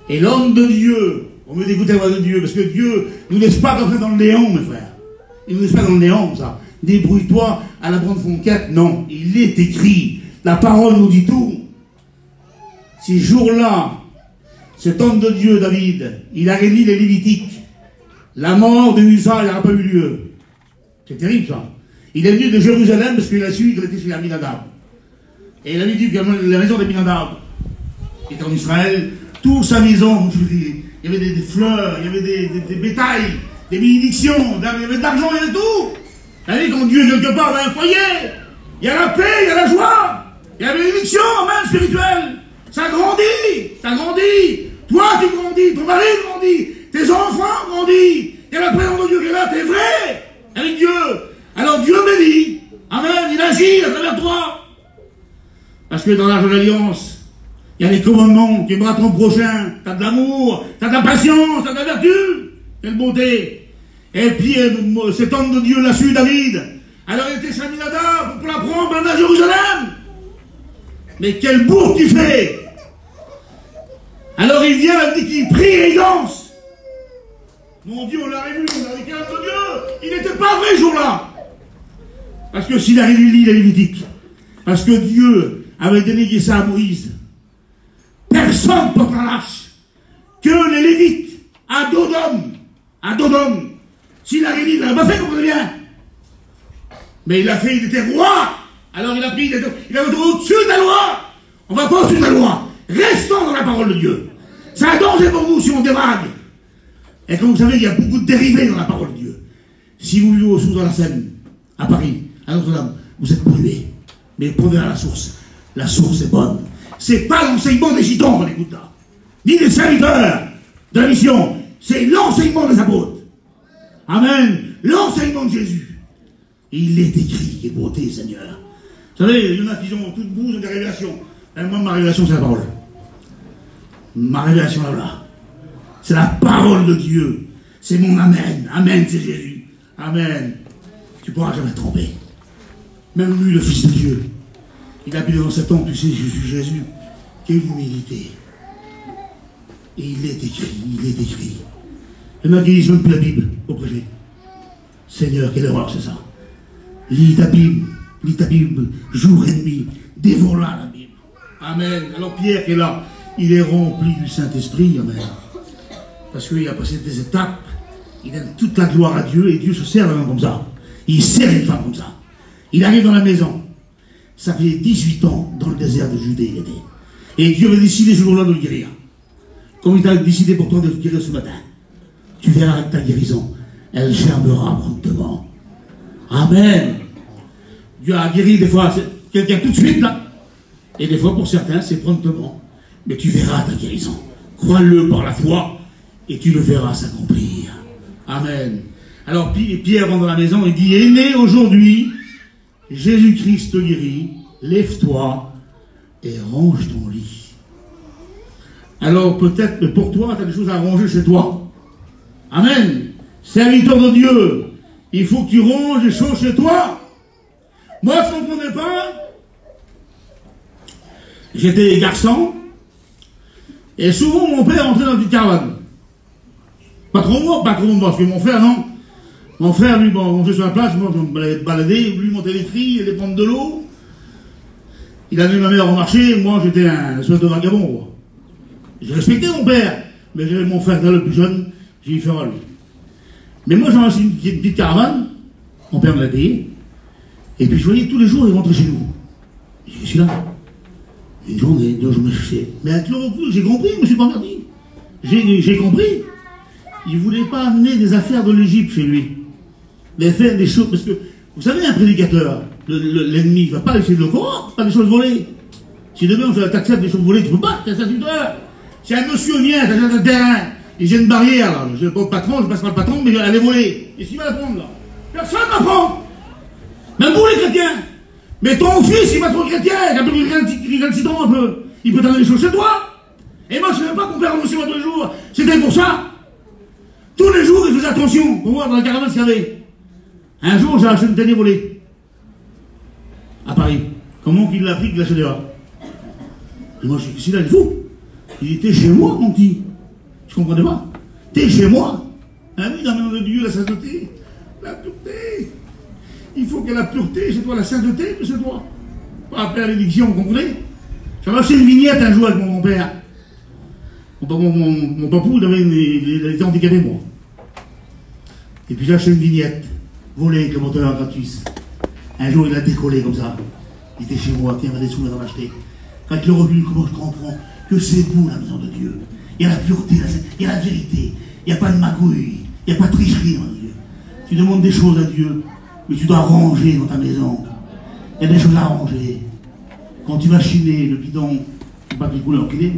Et l'homme de Dieu, on veut écouter la voix de Dieu, parce que Dieu ne nous laisse pas rentrer dans le néant, mes frères. Il ne nous laisse pas dans le néant, comme ça. Débrouille-toi à la grande conquête. Non, il est écrit. La parole nous dit tout. Ces jours-là cet homme de Dieu, David, il a réuni les Lévitiques. La mort de Usa n'a pas eu lieu. C'est terrible, ça. Il est venu de Jérusalem parce qu'il a su qu'il était chez Aminadab. Et il avait dit que la maison d'Aminadab était en Israël. Toute sa maison, il y avait des fleurs, il y avait des bétails, des bénédictions, il y avait de l'argent, il y avait tout. Vous savez, quand Dieu, quelque part, dans un foyer, il y a la paix, il y a la joie, il y a la bénédiction, même spirituelle. Ça grandit, ça grandit. Toi, tu grandis, ton mari grandit, tes enfants grandissent. Il y a la présence de Dieu qui est là, t'es vrai avec Dieu. Alors Dieu bénit. Amen, il agit à travers toi. Parce que dans l'Arche de l'Alliance, il y a les commandements, tu aimeras ton prochain, tu as de l'amour, tu as de la patience, tu as de la vertu, quelle beauté. Et puis cet homme de Dieu l'a su, David. Alors il était chez Aminadab pour la prendre à Jérusalem. Mais quel bourg tu fais. Alors il vient, il dit qu'il prie et il danse. Mon Dieu, on l'a révélé, on a dit qu'un de Dieu, il n'était pas vrai ce jour-là. Parce que s'il a révélé les Lévitiques, parce que Dieu avait délégué ça à Moïse, personne ne porte la lâche que les Lévites, à dos d'homme, s'il a révélé, il n'a pas fait, comprenez bien. Mais il a fait, il était roi. Alors il a pris, il avait au-dessus de la loi. On ne va pas au-dessus de la loi. Restons dans la parole de Dieu. C'est un danger pour vous si on dévague. Et comme vous savez, il y a beaucoup de dérivés dans la parole de Dieu. Si vous vivez au sous dans la Seine, à Paris, à Notre-Dame, vous êtes pollués. Mais prenez à la source. La source est bonne. C'est pas l'enseignement des gitans qu'on écoute là, ni des serviteurs de la mission. C'est l'enseignement des apôtres. Amen. L'enseignement de Jésus. Il est écrit, quelle beauté, Seigneur. Vous savez, il y en a qui ont toute bouse des révélations. Et moi, ma révélation, c'est la parole. Ma révélation, là. C'est la parole de Dieu. C'est mon Amen. Amen, c'est Jésus. Amen. Tu ne pourras jamais tromper. Même lui, le Fils de Dieu, il a dit dans cet temps, tu sais, je suis Jésus. Quelle humilité. Et il est écrit, il est écrit. Il y en a qui lisent même plus la Bible au prêcher. Seigneur, quelle erreur c'est ça. Lis ta Bible, jour et nuit. Dévore-la, la Bible. Amen. Alors Pierre qui est là, il est rempli du Saint-Esprit. Amen. Parce qu'il a passé des étapes. Il donne toute la gloire à Dieu et Dieu se sert d'un homme comme ça. Il sert une femme comme ça. Il arrive dans la maison. Ça fait 18 ans dans le désert de Judée. Il était. Et Dieu avait décidé ce jour-là de le guérir. Comme il a décidé pour toi de le guérir ce matin. Tu verras avec ta guérison. Elle germera promptement. Amen. Dieu a guéri des fois quelqu'un tout de suite là. Et des fois pour certains c'est promptement. Mais tu verras ta guérison. Crois-le par la foi. Et tu le verras s'accomplir. Amen. Alors Pierre rentre dans la maison et dit, est né aujourd'hui, Jésus-Christ te guérit, lève-toi et range ton lit. Alors peut-être pour toi, tu as des choses à ranger chez toi. Amen. Serviteur de Dieu, il faut que tu ranges les choses chez toi. Moi, je ne comprenais pas. J'étais garçon, et souvent mon père entrait dans une petite caravane. Pas trop moi, parce que mon frère, non. Mon frère, lui, bon, montait sur la plage, moi, je me baladais, lui montait les cris, il allait prendre de l'eau. Il avait ma mère au marché, moi, j'étais un espèce de vagabond. J'ai respecté mon père, mais j'avais mon frère, le plus jeune, j'ai eu faire à lui. Mais moi, j'avais une petite caravane, mon père me l'a payé, et puis je voyais tous les jours, il rentrait chez nous. Je suis là. Une journée, 2 jours, mais avec le recul, j'ai compris, je me suis pas merdé. J'ai compris. Il ne voulait pas amener des affaires de l'Égypte chez lui. Mais faire des choses, parce que, vous savez, un prédicateur, l'ennemi, il ne va pas essayer de le corrompre, pas des choses volées. Si demain, on t'accepte des choses volées, tu ne peux pas, t'es un serviteur. Si un monsieur vient, t'as un terrain, et j'ai une barrière, là, je ne vais pas le patron, je ne passe pas le patron, mais elle est volée. Et s'il va la prendre, là? Personne ne va prendre. Même vous, les chrétiens. Mais ton fils, il va être chrétien, il a un peu récalcitrant un peu. Il peut t'amener des choses chez toi. Et moi, je ne savais pas qu'on perd aussi tous les jours. C'était pour ça. Tous les jours, il faisait attention pour voir dans la caravane ce qu'il y avait. Un jour, j'ai acheté une télé volée. À Paris. Comment qu'il l'a pris, qu'il l'a acheté là? Et moi, je suis là, il est fou. Il était chez moi, mon petit. Je ne comprenais pas. T'es chez moi. Ah oui, dans le nom de Dieu, la sainteté. La pureté. Il faut qu'il y ait la pureté chez toi, la sainteté chez toi. Pas après la bénédiction, vous comprenez? J'avais acheté une vignette un jour avec mon père. Mon papou, il était handicapé, moi. Et puis j'ai acheté une vignette, volée avec le moteur gratuit. Un jour, il a décollé comme ça. Il était chez moi, tiens, il m'a des sous à en acheter. Avec le recul, comment je comprends que c'est beau la maison de Dieu. Il y a la pureté, il y a la vérité. Il n'y a pas de magouille, il n'y a pas de tricherie dans Dieu. Tu demandes des choses à Dieu, mais tu dois ranger dans ta maison. Il y a des choses à ranger. Quand tu vas chiner le bidon, je ne sais pas quelle couleur qu'il est,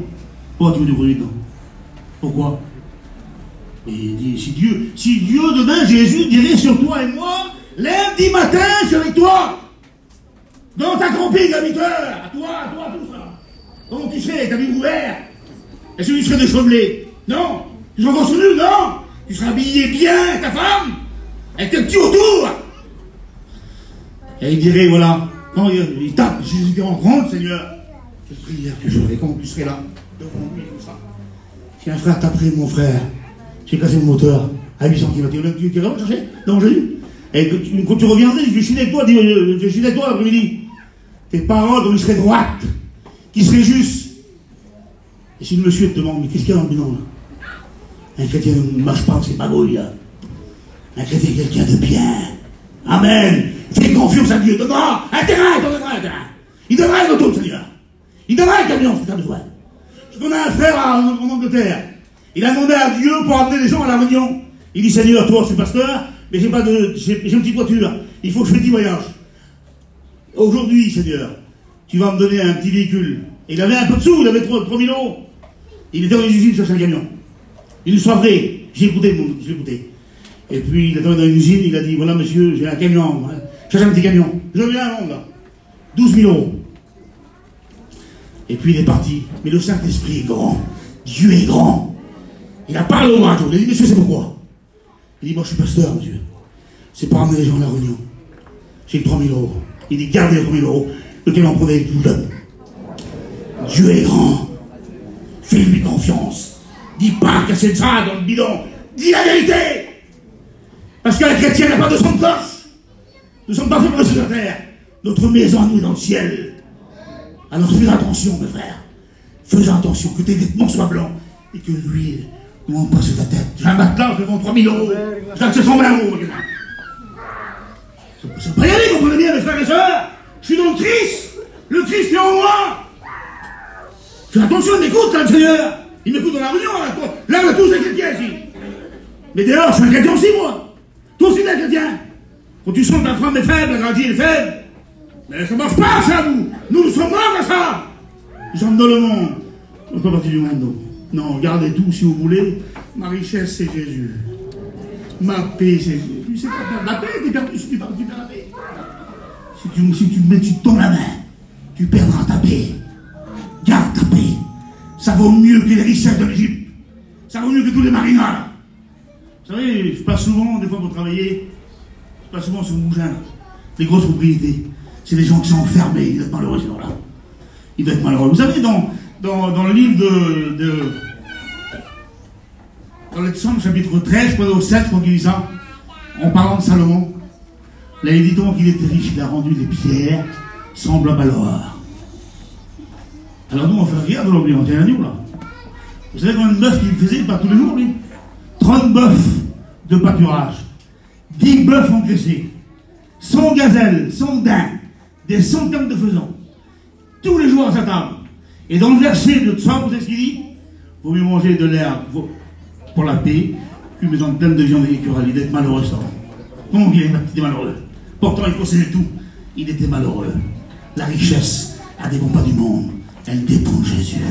pourquoi tu veux du bidon? Pourquoi? Et si Dieu demain, Jésus dirait sur toi et moi, lundi matin, je suis avec toi, dans ta camping habiteur, à toi, tout ça. Comment tu serais, ta vie ouverte? Est-ce que tu serais déchevelé? Non. Tu serais encore nu? Non. Tu serais habillé bien, ta femme, avec tes petits autour. Et il dirait, voilà, quand il tape, Jésus qui rentre, Seigneur, quelle prière que j'aurais, comment tu serais là, devant lui, comme ça. Si un frère taperait mon frère, j'ai cassé le moteur à 800 km. Tu vas me chercher dans Jésus. Et quand tu reviendrais, je vais chiner avec toi, je vais chiner avec toi l'après-midi. Tes paroles, comme ils seraient droites, qui seraient justes. Et si le monsieur te demande, mais qu'est-ce qu'il y a dans le bilan là? Un chrétien ne marche pas, c'est pas beau, là. Un chrétien est quelqu'un de bien. Amen. Fais confiance à Dieu. Donne-moi un terrain, un terrain. Il donnera un auto, Seigneur. Il donnera un camion si tu as besoin. Je connais un frère en Angleterre. Il a demandé à Dieu pour amener les gens à la Réunion. Il dit, Seigneur, toi, je suis pasteur, mais j'ai une petite voiture. Il faut que je fasse 10 voyages. Aujourd'hui, Seigneur, tu vas me donner un petit véhicule. Et il avait un peu de sous, il avait 3 000 €. Il était dans une usine chercher un camion. Une histoire vraie. J'ai écouté. Et puis, il était dans une usine, il a dit, voilà, monsieur, j'ai un camion. Cherche un petit camion. Je viens à Londres, là. 12 000 €. Et puis, il est parti. Mais le Saint-Esprit est grand. Dieu est grand. Il a parlé au radio. Il a dit, monsieur, c'est pourquoi? Il dit, moi, je suis pasteur, monsieur. C'est pour amener les gens à la Réunion. J'ai 3 000 €. Il dit, gardez les 3 000 €. Le camion prenait, je vous donne. Dieu est grand. Fais-lui confiance. Dis pas que c'est ça dans le bidon. Dis la vérité. Parce que la chrétienne n'a pas de son de cloche. Nous ne sommes pas faits pour rester sur terre. Notre maison à nous est dans le ciel. Alors fais attention, mes frères. Fais attention que tes vêtements soient blancs et que l'huile ne monte pas sur ta tête. J'ai un matelas, je vends 3 000 €. Je crois que c'est 120 €, magasin. Ça peut pas y aller, comprenez bien, mes frères et sœurs. Je suis dans le Christ. Le Christ est en moi. Fais attention, il m'écoute, là, le Seigneur. Il m'écoute dans la réunion, là, on a tous des chrétiens ici. Mais d'ailleurs, je suis un chrétien aussi, moi. Toi aussi, t'es un chrétien. Quand tu sens que ta femme est faible, la gradie est faible, mais ça ne marche pas, ça, nous. Nous sommes morts à ça. Nous sommes dans le monde. On ne fait pas partie du monde, non. Gardez tout si vous voulez. Ma richesse, c'est Jésus. Ma paix, c'est Jésus. Tu sais pas perdre la paix, t'es perdu si tu perds la paix. Si tu tends la main, tu perdras ta paix. Garde ta paix. Ça vaut mieux que les richesses de l'Égypte. Ça vaut mieux que tous les marinats. Vous savez, je passe souvent, des fois pour travailler, je passe souvent sur Mougins, les grosses propriétés. C'est des gens qui sont enfermés, ils doivent être malheureux, ces gens-là. Ils doivent être malheureux. Vous savez, dans le livre dans le Psaume, chapitre 13, je crois au 7, quand il dit ça, en parlant de Salomon, là, il dit donc qu'il était riche, il a rendu les pierres semblables à l'or. Alors nous, on fait rien aujourd'hui, on tient l'agneau, là. Vous savez combien de bœufs qu'il faisait, pas tous les jours, lui? 30 bœufs de pâturage, 10 bœufs engraissés, 100 gazelles, 100 daims, des centaines de faisans, tous les jours à sa table. Et dans le verset de Psaume, vous savez ce qu'il dit? Vaut mieux manger de l'herbe pour la paix, qu'une maison pleine de viande et d'écureuils, d'être malheureux ça. Comment il était malheureux? Pourtant, il possédait tout. Il était malheureux. La richesse, elle ne dépend pas du monde, elle dépend de Jésus.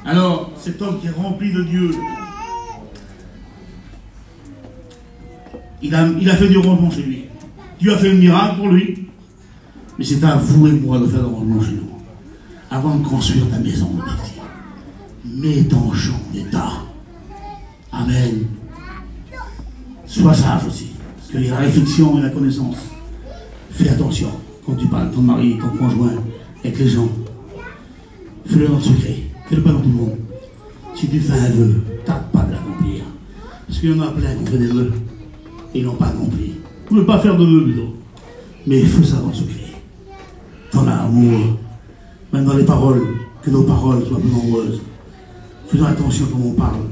Alors, cet homme qui est rempli de Dieu, il a fait du rangement chez lui. Dieu a fait un miracle pour lui. Mais c'est à vous et moi de faire le rangement chez nous. Avant de construire ta maison, mets ton champ d'état. Amen. Sois sage aussi. Parce qu'il y a la réflexion et la connaissance. Fais attention quand tu parles, ton mari, ton conjoint, avec les gens. Fais-le dans le secret. Fais-le pas dans tout le monde. Si tu fais un vœu, tarde pas de l'accomplir. Parce qu'il y en a plein qui ont fait des vœux et ils n'ont pas accompli. Vous ne pouvez pas faire de vœux, plutôt. Mais fais ça dans le secret. Dans l'amour, même dans les paroles, que nos paroles soient plus nombreuses. Faisons attention comme on parle.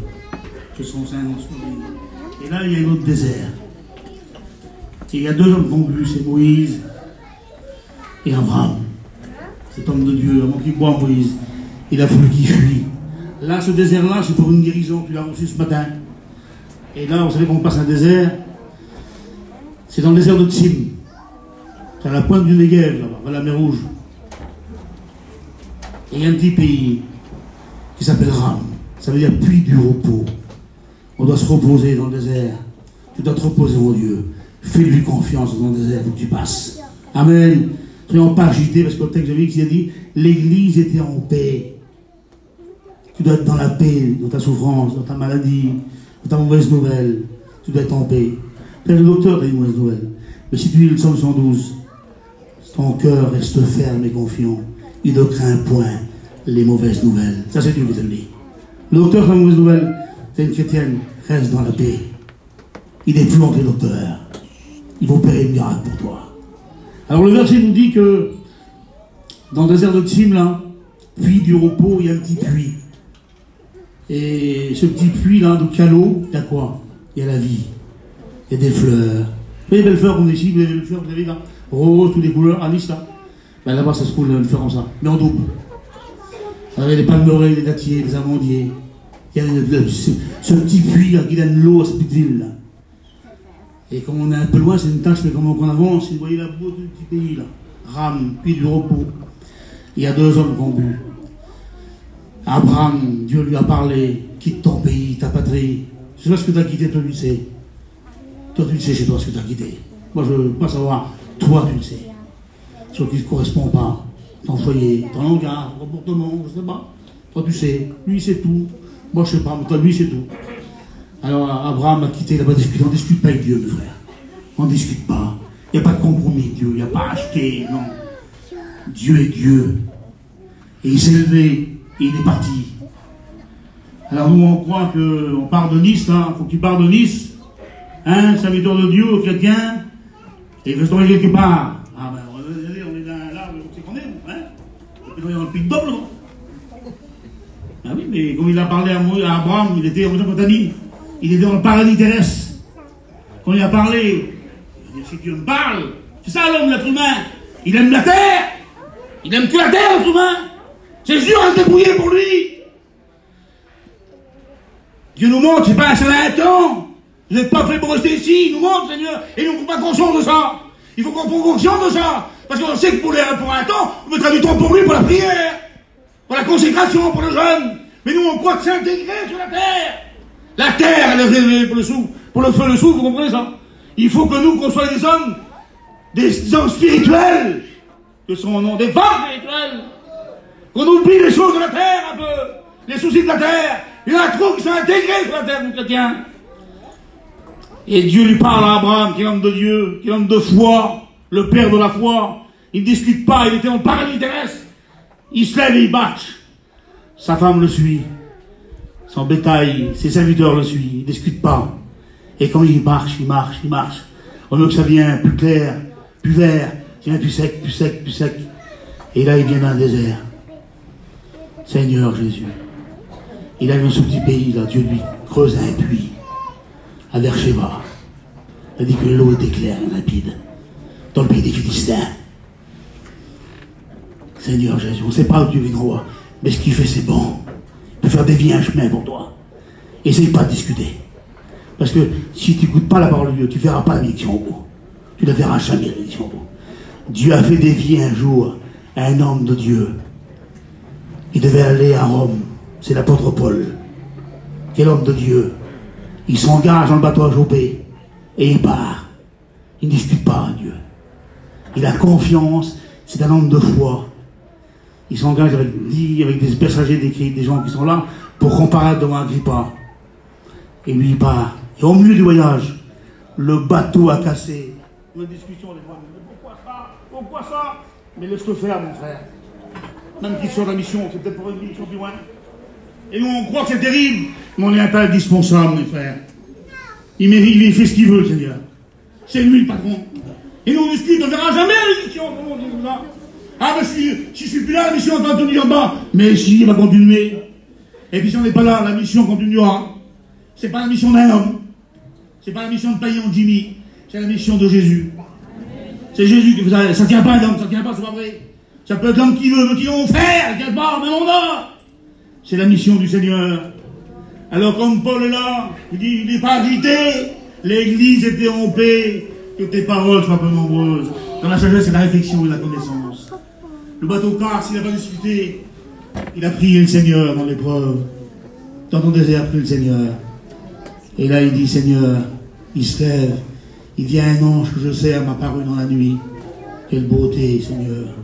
Que son sein dans son pays. Et là, il y a un autre désert. Et il y a deux hommes qui ont bu, c'est Moïse et Abraham. Cet homme de Dieu, avant qu'il boit Moïse, il a fallu qu'il fuit. Là, ce désert-là, c'est pour une guérison, tu l'as reçu ce matin. Et là, vous savez qu'on passe un désert, c'est dans le désert de Tsim. C'est à la pointe du Negev, là-bas, vers la mer Rouge. Et il y a un petit pays qui s'appelle Ram. Ça veut dire puits du repos. On doit se reposer dans le désert. Tu dois te reposer, mon Dieu. Fais-lui confiance dans le désert où tu passes. Amen. Soyons pas agités, parce que le texte j'avais qui a dit l'église était en paix. Tu dois être dans la paix, dans ta souffrance, dans ta maladie, dans ta mauvaise nouvelle. Tu dois être en paix. Peut-être le docteur a une mauvaise nouvelle. Mais si tu lis le psaume 112, ton cœur reste ferme et confiant. Il ne craint point les mauvaises nouvelles. Ça, c'est Dieu qui te le dit. Le docteur a une mauvaise nouvelle. C'est une chrétienne. Reste dans la paix. Il est plus long que les docteurs. Il va opérer le miracle pour toi. Alors le verset nous dit que dans le désert de Tsim, là, puits du repos, il y a un petit puits. Et ce petit puits là, de calot, il y a quoi? Il y a la vie. Il y a des fleurs. Vous voyez les belles fleurs qu'on a ici, vous avez les fleurs, vous avez là, rose, toutes les couleurs, à Nice là. Ben là-bas ça se coule une fleur comme ça, mais en double. Alors il y a des palmeraies, des dattiers, des amandiers. Il y a ce petit puits là qui donne l'eau à cette petite ville là. Et comme on est un peu loin, c'est une tâche, mais comme on avance, vous voyez la beauté du petit pays là. Ram, puits du repos. Il y a deux hommes qui ont bu. Abraham, Dieu lui a parlé, quitte ton pays, ta patrie. Je sais pas ce que tu as quitté, toi tu le sais. Toi tu le sais chez toi ce que tu as quitté. Moi je veux pas savoir, toi tu le sais. Ce qui ne correspond pas, ton foyer, ton langage, ton comportement, je sais pas. Toi tu sais, lui il sait tout. Moi je sais pas, mais toi lui c'est tout. Alors Abraham a quitté là-bas discuter. On ne discute pas avec Dieu, mes frères. On ne discute pas. Il n'y a pas de compromis, Dieu. Il n'y a pas acheté, non. Dieu est Dieu. Et il s'est levé, et il est parti. Alors nous on croit qu'on part de Nice, là. Il faut que tu pars de Nice. Hein, serviteur de Dieu, chrétien. Et il veut se trouver quelque part. Ah ben, on est là, on sait qu'on est, hein. On est dans le pic double, non? Ah oui, mais comme il a parlé à Abraham, il était en Mésopotamie. Il était dans le paradis terrestre. Quand il a parlé, il a dit, si Dieu me parle, c'est ça l'homme, l'être humain. Il aime la terre. Il aime que la terre, l'être humain. C'est sûr à se débrouiller pour lui. Dieu nous montre, c'est pas un certain temps. Vous n'êtes pas fait pour rester ici, il nous montre, Seigneur. Et nous, on n'a pas conscience de ça. Il faut qu'on prenne conscience de ça. Parce qu'on sait que pour un temps, on mettra du temps pour lui, pour la prière, pour la consécration, pour le jeûne. Mais nous, on croit que s'intégrer sur la terre. La terre, elle est révélée pour le souffle, pour le feu, le souffle, vous comprenez ça? Il faut que nous, qu'on soit des hommes spirituels, que son nom, des femmes spirituelles, qu'on oublie les choses de la terre un peu, les soucis de la terre. Il y en a trop qui sont intégrés sur la terre, mon chrétien. Et Dieu lui parle à Abraham, qui est l'homme de Dieu, qui est l'homme de foi, le père de la foi. Il ne discute pas, il était en paradis terrestre. Il se lève et il marche. Sa femme le suit. Son bétail, ses serviteurs le suivent, ils ne discutent pas. Et quand il marche, il marche, il marche. Au lieu que ça vient plus clair, plus vert, ça vient plus sec, plus sec, plus sec. Et là, il vient d'un désert. Seigneur Jésus. Il arrive dans ce petit pays, là, Dieu lui creuse un puits, à Beersheba. Il a dit que l'eau était claire et limpide, dans le pays des Philistins. Seigneur Jésus, on ne sait pas où Dieu viendra, mais ce qu'il fait, c'est bon. Il peut faire dévier un chemin pour toi. Essaye pas de discuter. Parce que si tu n'écoutes pas la parole de Dieu, tu ne verras pas la bénédiction au bout. Tu ne verras jamais la bénédiction au bout. Dieu a fait dévier un jour un homme de Dieu. Il devait aller à Rome. C'est l'apôtre Paul. Quel homme de Dieu. Il s'engage dans le bateau à Jopé. Et il part. Il ne discute pas à Dieu. Il a confiance. C'est un homme de foi. Il s'engage avec des passagers, des gens qui sont là, pour comparaître devant Agrippa. Et lui, il part. Et au milieu du voyage, le bateau a cassé. Une discussion, les fois, mais pourquoi ça? Pourquoi ça? Mais laisse-le faire, mon frère. Même qu'il soit la mission, c'est peut-être pour une mission plus loin. Et nous, on croit que c'est terrible, mais on est un peu indispensable, mes frères. Il mérite, il fait ce qu'il veut, Seigneur. C'est lui le patron. Et nous, on discute, on ne verra jamais la mission, comment on dit comme ça. Ah, mais si je suis plus là, la mission est en train de tenir en bas. Mais si, il va continuer. Et puis si on n'est pas là, la mission continuera. C'est pas la mission d'un homme. C'est pas la mission de Paillon, Jimmy. C'est la mission de Jésus. C'est Jésus qui fait ça. Ça tient pas l'homme, ça tient pas, c'est pas vrai. Ça peut être l'homme qui veut, mais qui vont faire, tient pas, mais on a. C'est la mission du Seigneur. Alors comme Paul est là, il dit, il n'est pas agité. L'église était en paix. Que tes paroles soient peu nombreuses. Dans la sagesse et la réflexion et la connaissance. Le bateau car, s'il n'a pas discuté, il a prié le Seigneur dans l'épreuve. Dans ton désert, prie le Seigneur. Et là, il dit, Seigneur, il se lève. Il vient un ange que je sers, m'a paru dans la nuit. Quelle beauté, Seigneur.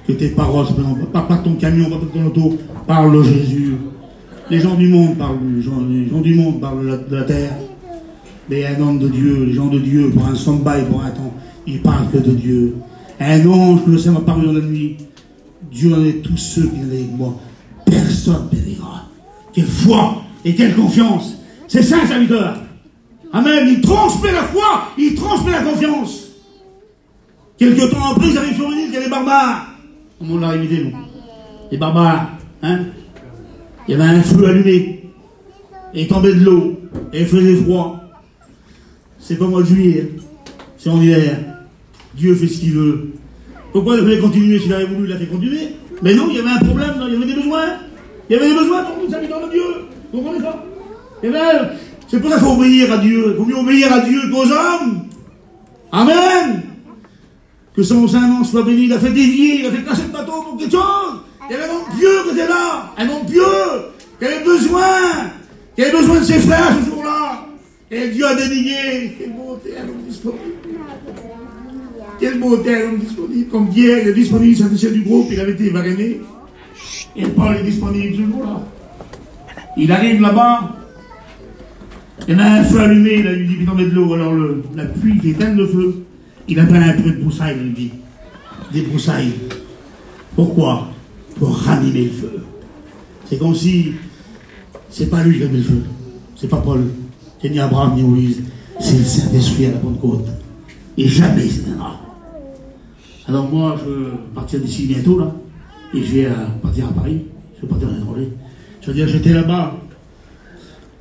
Que tes paroles, pas ton camion, pas ton auto, parle Jésus. Les gens du monde parlent, les gens du monde parlent de la terre. Mais un homme de Dieu, les gens de Dieu, pour un stand-by, pour un temps, ils parlent que de Dieu. Un ange que je sais m'a paru dans la nuit. Dieu en est tous ceux qui viennent avec moi. Personne ne périra. Quelle foi et quelle confiance. C'est ça, un serviteur. Amen. Il transmet la foi, il transmet la confiance. Quelque temps après, ils arrivent sur une île, il y a des barbares. Comment on l'a évité, nous? Les barbares, hein? Il y avait un feu allumé. Et il tombait de l'eau. Et il faisait froid. C'est pas mois de juillet. Hein. C'est en hiver. Dieu fait ce qu'il veut. Pourquoi il fallait continuer? S'il avait voulu, il a fait continuer. Mais non, il y avait un problème, il y avait des besoins. Il y avait des besoins pour nous, serviteurs de Dieu. Vous comprenez ça? Et bien, c'est pour ça qu'il faut obéir à Dieu. Il faut mieux obéir à Dieu qu'aux hommes. Amen. Que son Saint-Nom soit béni. Il a fait dévier, il a fait casser le bateau pour quelque chose. Il y avait un homme pieux qui était là. Un homme pieux qui avait besoin de ses frères ce jour-là. Et Dieu a dénié. Quelle beauté, un homme disponible. Quelle beauté, un homme disponible. Comme Pierre, il est disponible, c'est du groupe, il avait été varéné. Et Paul est disponible ce jour-là. Il arrive là-bas. Il y a un feu allumé, il a lui dit, il tombait de l'eau. Alors la pluie qui éteint le feu, il a pris un peu de broussailles, il dit. Des broussailles. Pourquoi? Pour ranimer le feu. C'est comme si, c'est pas lui qui a mis le feu. C'est pas Paul. C'est ni Abraham ni Moïse. C'est le Saint-Esprit à la Pentecôte. Et jamais il s'éteindra. Alors moi, je vais partir d'ici bientôt, là. Et je vais partir à Paris. Je vais partir à l'étranger. Je veux dire, j'étais là-bas,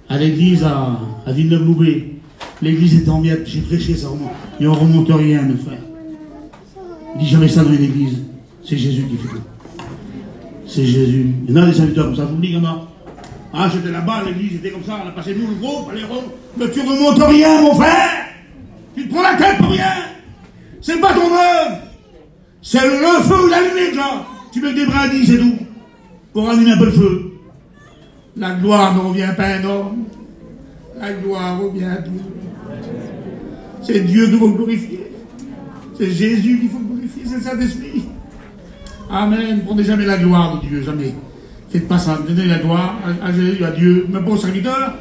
à l'église à Villeneuve-Loubet. L'église était en miettes, j'ai prêché, ça remonte. Et on ne remonte rien, mes frères. Il dit jamais ça dans une église. C'est Jésus qui fait tout. C'est Jésus. Il y en a des serviteurs comme ça, je vous le dis, il y en a. Ah, j'étais là-bas, l'église était comme ça, on a passé nous le groupe, allez, mais tu ne remontes rien, mon frère. Tu te prends la tête pour rien. C'est pas ton œuvre. C'est le feu ou la limite, là. Tu mets des brindilles, c'est tout. Pour allumer un peu le feu. La gloire ne revient pas à un homme. La gloire revient à Dieu. C'est Dieu qu'il faut glorifier. C'est Jésus qu'il faut glorifier. C'est le Saint-Esprit. Amen. Prenez jamais la gloire de Dieu, jamais. Faites pas ça. Donnez la gloire à Jésus, à Dieu, même pas aux serviteurs.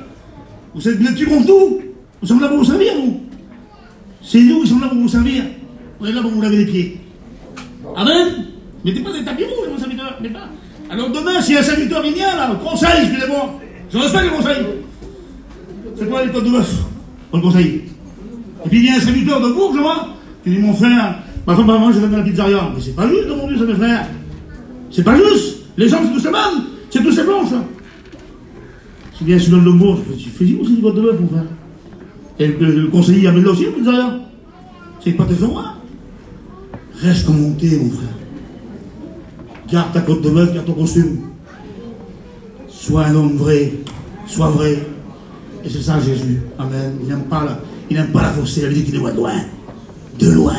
Vous êtes blessés contre nous. Nous sommes là pour vous servir, nous. C'est nous qui sommes là pour vous servir. On est là pour vous laver les pieds. Amen. Mettez pas des tapis rouges, mon serviteur. Alors demain, si un serviteur vient là, conseil, excusez-moi. Je respecte le conseil. C'est quoi les côtes de bœuf? Pour le conseil. Et puis il y a un serviteur de Bourges, là. Tu dis, mon frère, ma femme, maman, je vais dans la pizzeria. Mais c'est pas juste, mon Dieu, ça, mes frères. C'est pas juste. Les gens, c'est tous ces mêmes. C'est tous ces blanches. Si bien celui dans le Bourges, je fais aussi des côtes de bœuf, mon frère. Et le conseiller amène là aussi, la pizzeria. C'est pas tes frères. Reste comme monté, mon frère. Garde ta côte de bœuf, garde ton costume. Sois un homme vrai. Sois vrai. Et c'est ça Jésus. Amen. Il n'aime pas la fausseté. Il a dit qu'il est loin de loin. De loin.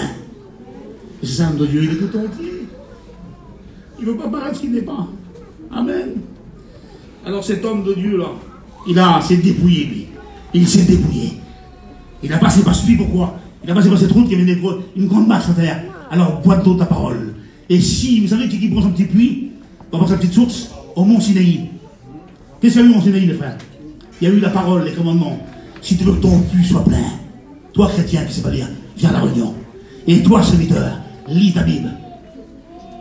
Et c'est ça l'homme de Dieu. Il est tout entier. Il ne veut pas paraître ce qu'il n'est pas. Amen. Alors cet homme de Dieu là, s'est dépouillé lui. Il s'est dépouillé. Il a passé par celui, pourquoi? Il a passé par cette route qui avait une grande marche à faire. Alors bois d'eau ta parole. Et si, vous savez qui prend son petit puits, va prendre sa petite source, au mont Sinaï. Qu'est-ce qu'il y a eu au mont Sinaï, les frères? Il y a eu la parole, les commandements. Si tu veux que ton puits soit plein, toi chrétien qui ne sais pas lire, viens à la réunion. Et toi serviteur, lis ta Bible.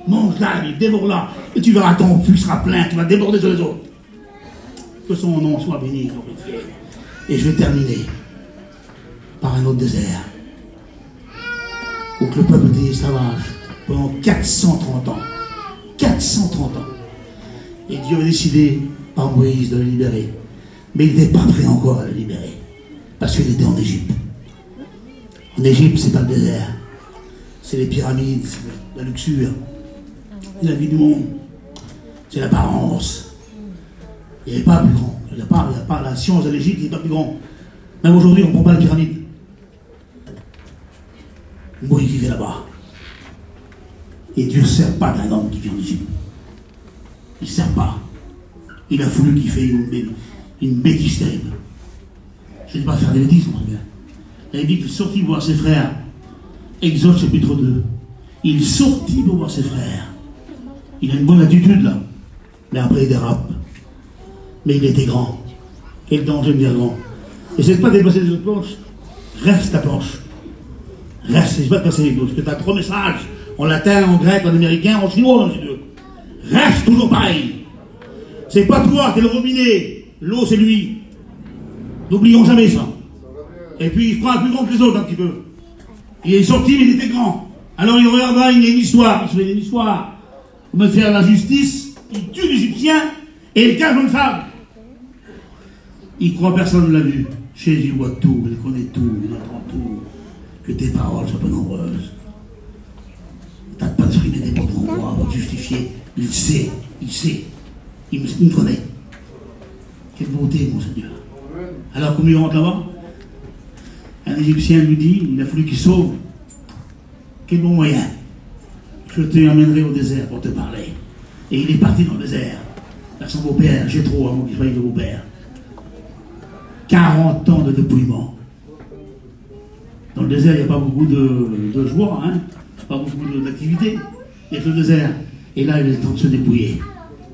Mange-la, la Bible, dévore-la. Et tu verras ton puits sera plein, tu vas déborder sur les autres. Que son nom soit béni, glorifié. Et je vais terminer par un autre désert. Où que le peuple était esclavage pendant 430 ans. 430 ans. Et Dieu a décidé par Moïse de le libérer. Mais il n'était pas prêt encore à le libérer. Parce qu'il était en Égypte. En Égypte, c'est pas le désert. C'est les pyramides, c'est la luxure. C'est la vie du monde. C'est l'apparence. Il n'y avait pas plus grand. Il n'y a pas la science de l'Égypte, il n'est pas plus grand. Même aujourd'hui, on ne prend pas la pyramide. Moïse vivait là-bas. Et Dieu ne sert pas d'un homme qui vit en Égypte. Il ne sert pas. Il a voulu qu'il fasse une bêtise terrible. Je ne vais pas faire des bêtises, mon frère. Il dit qu'il sortit voir ses frères. Exode chapitre 2. Il sortit pour voir ses frères. Il a une bonne attitude là. Mais après il dérape. Mais il était grand. Quel danger de dire grand. Essaie de pas dépasser les autres planches. Reste ta planche. Reste, n'essaie pas de passer les autres. Parce que tu as 3 messages. En latin, en grec, en américain, en chinois, dans les deux. Reste toujours pareil. C'est pas toi, t'es le robinet. L'eau, c'est lui. N'oublions jamais ça. Et puis il fera plus grand que les autres un petit peu. Il est sorti, mais il était grand. Alors il regardera, il y a une histoire. Il se fait une histoire. Pour me faire la justice, il tue l'Égyptien et il cache une femme. Il croit personne ne l'a vu. Jésus voit tout, il connaît tout, il entend tout. Que tes paroles soient pas nombreuses. T'as pas de frimer des potes en moi pour te justifier. Il sait, il me connaît. Quelle beauté, mon Seigneur. Alors, comme il rentre là-bas, un Égyptien lui dit, il a fallu qu'il sauve. Quel bon moyen. Je te emmènerai au désert pour te parler. Et il est parti dans le désert. Vers son beau-père, Jéthro, avant qu'il soit le beau-père. 40 ans de dépouillement. Dans le désert, il n'y a pas beaucoup de joie, hein. Pas beaucoup d'activité. Il y a que le désert. Et là, il est temps de se dépouiller.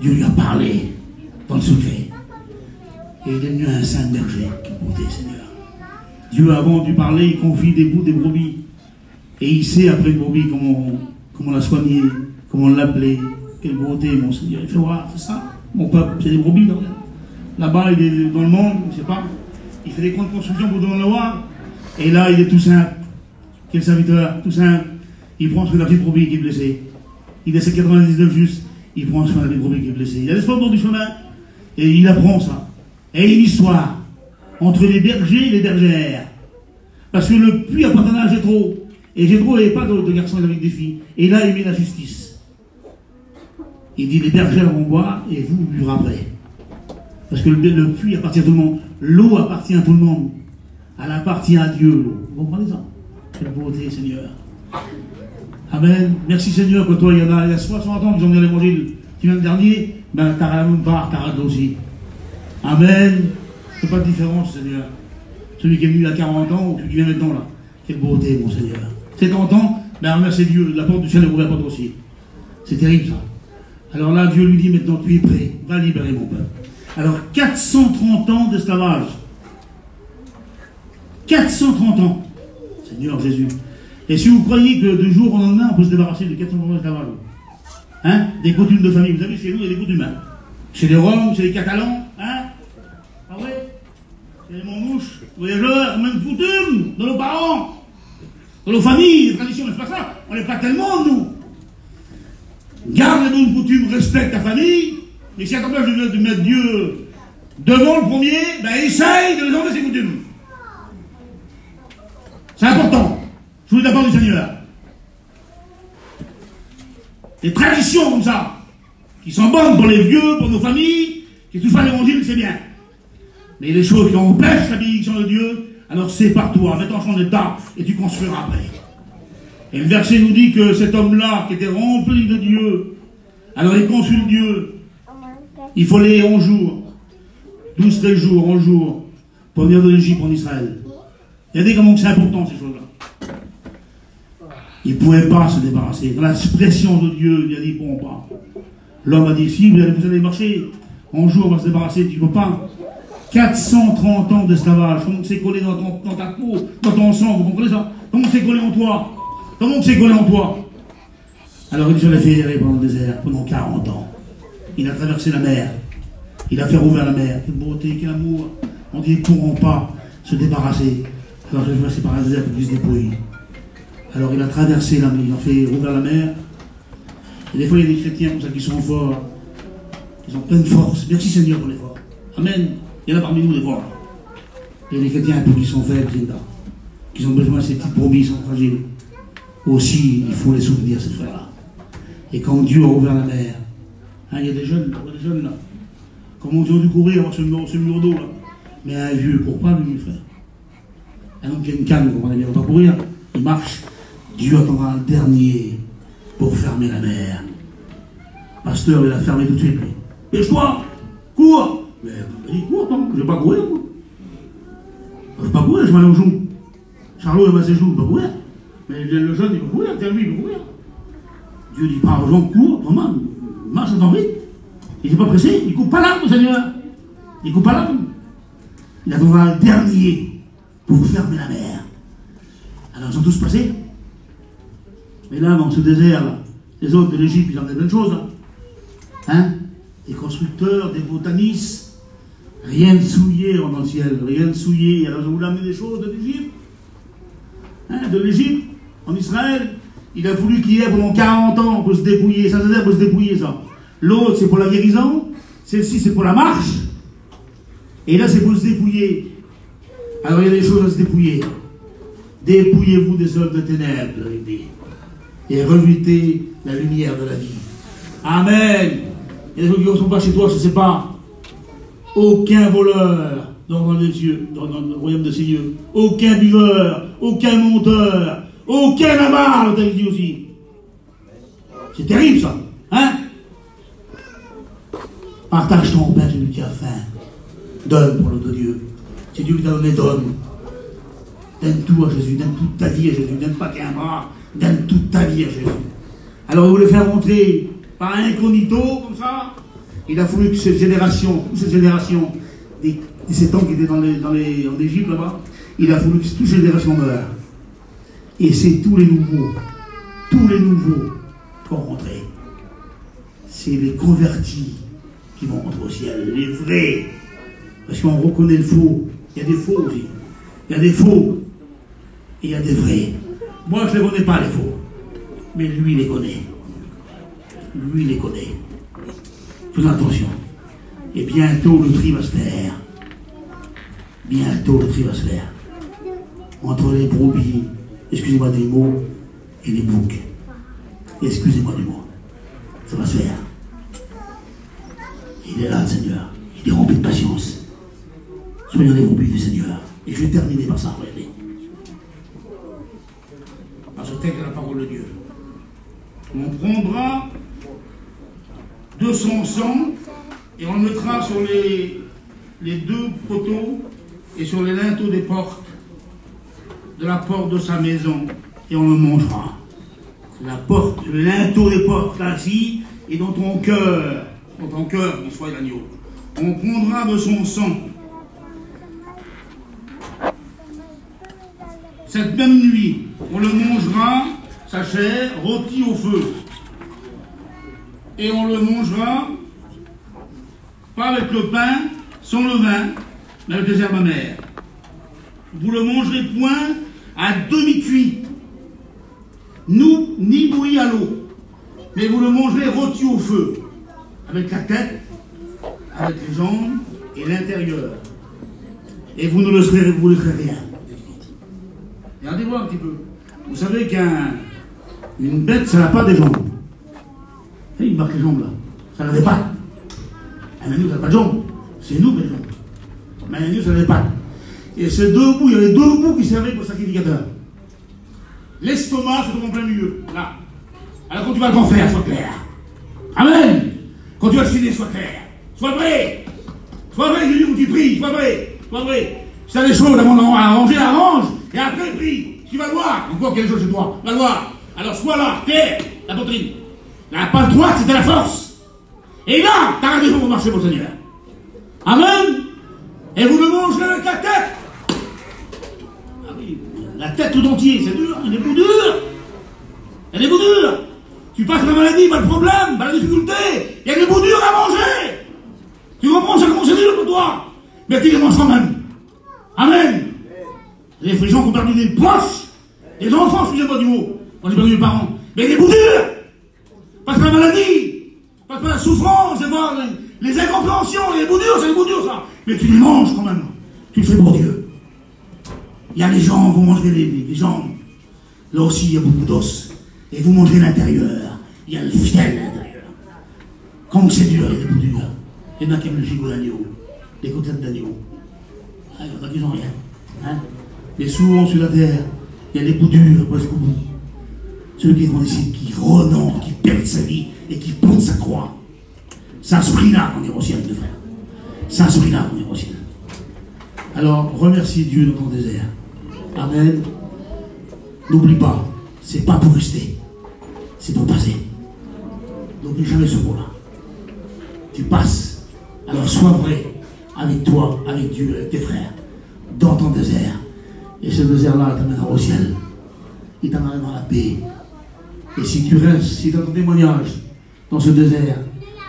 Dieu lui a parlé dans le secret. Et il est devenu un saint berger. Quelle beauté, Seigneur. Dieu, avant de parler, il confie des bouts des brebis. Et il sait, après une brebis, comment la soigner, comment l'appeler. Quelle beauté, mon Seigneur. Il fait voir, c'est ça, mon peuple, c'est des brebis. Là-bas, il est dans le monde, je ne sais pas. Il fait des grandes constructions pour donner le roi. Et là, il est tout simple. Quel serviteur, tout simple. Il prend soin de la petite brebis qui est blessée. Il essaie 99 juste. Il prend soin de la petite brebis qui est blessée. Il a l'espoir au bord du chemin. Et il apprend ça. Et une histoire entre les bergers et les bergères. Parce que le puits appartenait à Jéthro. Et Jéthro n'avait pas de garçons avec des filles. Et là, il met la justice. Il dit, les bergères vont boire et vous buvez après. Parce que le puits appartient à tout le monde. L'eau appartient à tout le monde. Elle appartient à Dieu, l'eau. Vous comprenez ça? Quelle beauté, Seigneur. Amen. Merci, Seigneur, que toi, il y a 60 ans qu'ils ont mis l'évangile. Tu viens le dernier, ben, t'as une part, t'as aussi. Amen. Il n'y a pas de différence, Seigneur. Celui qui est venu il y a 40 ans ou celui qui vient maintenant, là. Quelle beauté, mon Seigneur. 70 ans, ben, remercie Dieu. La porte du ciel est ouverte pour toi aussi. C'est terrible, ça. Alors là, Dieu lui dit maintenant, tu es prêt. Va libérer mon peuple. Alors, 430 ans d'esclavage. 430 ans. Seigneur Jésus. Et si vous croyez que de jour en lendemain, on peut se débarrasser de 430 ans d'esclavage, hein, des coutumes de famille. Vous savez, chez nous, il y a des coutumes. Hein. Chez les Roms, chez les Catalans, hein. Ah ouais. Chez les Montmouches, voyageurs, même coutumes de nos parents, de nos familles, les traditions. Mais c'est pas ça. On n'est pas tellement, nous. Garde les bonnes coutumes, respecte ta famille. Mais si à ton place de mettre Dieu devant le premier, ben essaye de les enlever ses coutumes. C'est important. Je vous dis d'abord du Seigneur. Les traditions comme ça, qui sont bonnes pour les vieux, pour nos familles, qui touchent pas l'évangile, c'est bien. Mais les choses qui empêchent la bénédiction de Dieu, alors sépare-toi, mets ton champ d'état et tu construiras après. Et le verset nous dit que cet homme-là, qui était rempli de Dieu, alors il consulte Dieu. Il faut aller 11 jours, 12-13 jours, 11 jours, pour venir de l'Égypte en Israël. Regardez comment c'est important ces choses-là. Il ne pouvait pas se débarrasser. Dans la pression de Dieu, il a dit, ils ne pourront pas. L'homme a dit, si vous allez marcher, un jour on va se débarrasser, tu ne peux pas. 430 ans d'esclavage, comment c'est collé dans ta peau, dans ton sang, vous comprenez ça? Comment c'est collé en toi? Comment c'est collé en toi? Alors il se l'a fait errer pendant le désert, pendant 40 ans. Il a traversé la mer. Il a fait rouvrir la mer. Quelle beauté, quel amour. On dit, ils ne pourront pas se débarrasser. Alors je vais passer par un désert pour qu'ils se dépouillent. Alors il a traversé la mer, il a fait rouvrir la mer. Et des fois il y a des chrétiens comme ça qui sont forts. Ils ont plein de force. Merci Seigneur pour l'effort. Amen. Il y en a parmi nous des forts. Il y a des chrétiens un peu qui sont faibles, qui ont besoin de ces petites brebis, sont fragiles. Aussi, il faut les soutenir, ces frères-là. Et quand Dieu a ouvert la mer, hein, il y a des jeunes là. Comment ils ont dû courir avoir ce mur d'eau là. Mais un vieux ne court pas, lui, mes frères. Un homme qui a une canne, vous comprenez bien, on va courir, il marche. Dieu attendra un dernier pour fermer la mer. Pasteur, il a fermé tout de suite, lui. Pêche-toi, cours. Mais il court, attends, je ne vais pas courir, moi. Je ne vais pas courir, je m'en ai aux joues. Charlot, il va ses joues, il ne va pas courir. Mais le jeune, il va courir, tiens, lui, il va courir. Dieu dit pas aux gens, cours, vraiment, marche dans vite. Il n'est pas pressé, il ne coupe pas l'arme, Seigneur. Il ne coupe pas l'arme. Il attendra un dernier pour fermer la mer. Alors, ils sont tous passés. Mais là, dans ce désert, là, les autres de l'Égypte, ils en ont plein de choses. Là. Hein? Des constructeurs, des botanistes. Rien de souillé dans le ciel, rien de souillé. Alors, je vous amener des choses de l'Égypte. Hein, de l'Égypte, en Israël. Il a voulu qu'il y ait pendant 40 ans pour se dépouiller. Ça, c'est pour se dépouiller, ça. L'autre, c'est pour la guérison. Celle-ci, c'est pour la marche. Et là, c'est pour se dépouiller. Alors, il y a des choses à se dépouiller. Dépouillez-vous des œuvres de ténèbres, il dit. Et revêtez la lumière de la vie. Amen. Il y a des gens qui ne sont pas chez toi, je ne sais pas. Aucun voleur dans les cieux, dans le royaume de ces cieux. Aucun buveur, aucun monteur, aucun avare, t'as dit aussi. C'est terrible, ça. Hein? Partage ton pain, celui qui a faim. Donne pour l'autre Dieu. C'est Dieu qui t'a donné, donne. Donne tout à Jésus, donne toute ta vie à Jésus. Donne pas qu'un bras, donne toute ta vie à Jésus. Alors il voulait faire rentrer par incognito, comme ça. Il a fallu que cette génération, des 7 ans qui étaient en Égypte là-bas, il a fallu que toute cette génération meure. Et c'est tous les nouveaux qui vont rentrer. C'est les convertis qui vont rentrer au ciel, les vrais. Parce qu'on reconnaît le faux. Il y a des faux aussi. Il y a des faux. Et il y a des vrais. Moi, je ne les connais pas, les faux. Mais lui, il les connaît. Lui, il les connaît. Faites attention. Et bientôt, le tri va se faire. Bientôt, le tri va se faire. Entre les brebis, excusez-moi des mots, et les boucs. Excusez-moi du mot. Ça va se faire. Il est là, le Seigneur. Il est rempli de patience. Soyons les brebis du Seigneur. Et je vais terminer par ça, regardez. Par ce texte de la parole de Dieu. On prendra de son sang et on le mettra sur les 2 poteaux et sur les linteaux des portes de la porte de sa maison et on le mangera. C'est la porte, le linteau des portes ainsi et dans ton cœur qu'il soit l'agneau. On prendra de son sang. Cette même nuit, on le mangera, sa chair, rôtie au feu. Et on le mangera, pas avec le pain, sans le vin, mais avec les herbes amères. Vous le mangerez point à demi-cuit, ni bouilli à l'eau, mais vous le mangerez rôti au feu, avec la tête, avec les jambes et l'intérieur. Et vous ne laisserez rien. Regardez voir un petit peu. Vous savez qu'une bête, ça n'a pas des jambes. Il marque les jambes là. Ça n'a des pattes. Un agneau, ça n'a pas de jambes. C'est nous qui avons des jambes. Mais un agneau, ça n'a des pattes. Et ces 2 bouts, il y avait 2 bouts qui servaient pour le sacrificateur. L'estomac se trouve en plein milieu. Là. Alors quand tu vas t'en faire, sois clair. Amen. Quand tu vas te filer, sois clair. Sois vrai. Sois vrai, Jésus, où tu pries. Sois vrai. Sois vrai. Si tu as des choses à arranger, arrange. Et après, prie. Tu vas le voir. Encore quelque chose chez toi. Va le voir. Alors, sois là. Clair. La poitrine. La passe droite, c'était la force. Et là, tu as un défaut pour marcher pour le Seigneur. Amen. Et vous le mangerez avec la tête. Ah oui, la tête tout entier, c'est dur. Il y a des bouts durs. Il y a des bouts durs. Tu passes la maladie, pas le problème, pas la difficulté. Il y a des bouts durs à manger. Tu comprends, ça commence à dur pour toi. Mais tu les manges quand même. Amen. Les gens qui ont perdu des proches, des enfants, excusez-moi du mot. Moi j'ai perdu mes parents. Mais des bouts durs. Parce que la maladie, parce que la souffrance, et voir Les incompréhensions, les bouts durs, c'est les bouts durs, ça. Mais tu les manges quand même. Tu le fais pour Dieu. Il y a les jambes, vous mangerez les jambes. Là aussi, il y a beaucoup d'os. Et vous mangez l'intérieur. Il y a le fiel à l'intérieur. Quand c'est dur, il y a des bouts durs. Il y en a qui aiment le gigot d'agneau, les côtelettes d'agneau. Ah, il y en a qui n'ont rien. Hein? Mais souvent sur la terre, il y a des bouts durs presque au bout. Celui qui est dans ici, qui renonce, qui perd sa vie et qui porte sa croix. C'est à ce prix-là qu'on est au ciel, mes frères. C'est à ce prix-là qu'on est au ciel. Alors, remercie Dieu dans ton désert. Amen. N'oublie pas, c'est pas pour rester, c'est pour passer. N'oublie jamais ce mot-là. Tu passes, alors sois vrai avec toi, avec Dieu, avec tes frères, dans ton désert. Et ce désert-là t'amènera au ciel. Il t'amènera dans la paix. Et si tu restes, si tu as ton témoignage dans ce désert,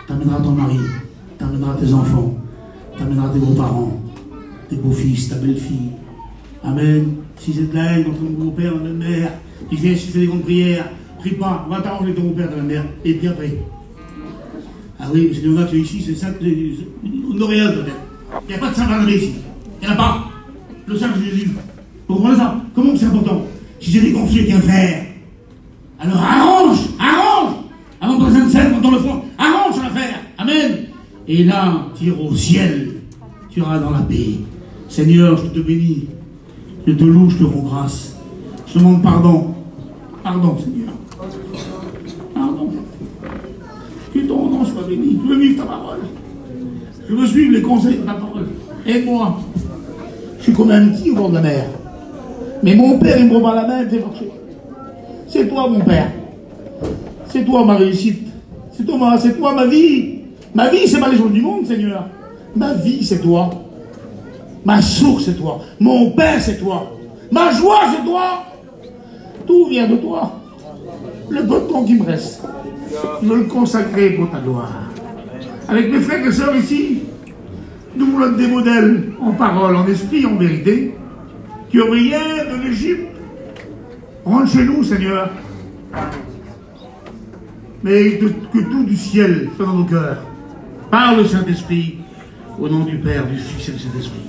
t'amènera ton mari, t'amènera tes enfants, t'amènera tes beaux-parents, tes beaux-fils, ta belle-fille. Amen. Si c'est de la haine entre ton beau-père et ta mère, qui vient ici faire des grandes prières, prie pas, va t'arranger ton beau-père et ta mère, et puis après. Ah oui, parce qu'il y en a qui ici, c'est ça, on aurait peut-être. Il n'y a pas de Saint-Barnabé ici. Il n'y en a pas. Le Saint Jésus. Vous comprenez ça? Comment c'est important? Si j'ai des conflits avec un frère, alors arrange. Avant de passer scène, dans le front, arrange l'affaire. Amen. Et là, tu iras au ciel. Tu iras dans la paix. Seigneur, je te bénis. Je te loue, je te rends grâce. Je te demande pardon. Pardon, Seigneur. Pardon. Que ton nom soit béni. Je veux vivre ta parole. Je veux suivre les conseils de ta parole. Aide-moi. Je suis comme un petit au bord de la mer. Mais mon père, il me rebat la main, il me fait marcher. C'est toi, mon père. C'est toi, ma réussite. C'est toi, ma vie. Ma vie, c'est pas les choses du monde, Seigneur. Ma vie, c'est toi. Ma source, c'est toi. Mon père, c'est toi. Ma joie, c'est toi. Tout vient de toi. Le peu de temps qui me reste, je veux le consacrer pour ta gloire. Avec mes frères et sœurs ici, nous voulons être des modèles en parole, en esprit, en vérité, qui ouvrières de l'Égypte. Rentre chez nous, Seigneur. Mais que tout du ciel soit dans nos cœurs. Par le Saint-Esprit, au nom du Père, du Fils et du Saint-Esprit.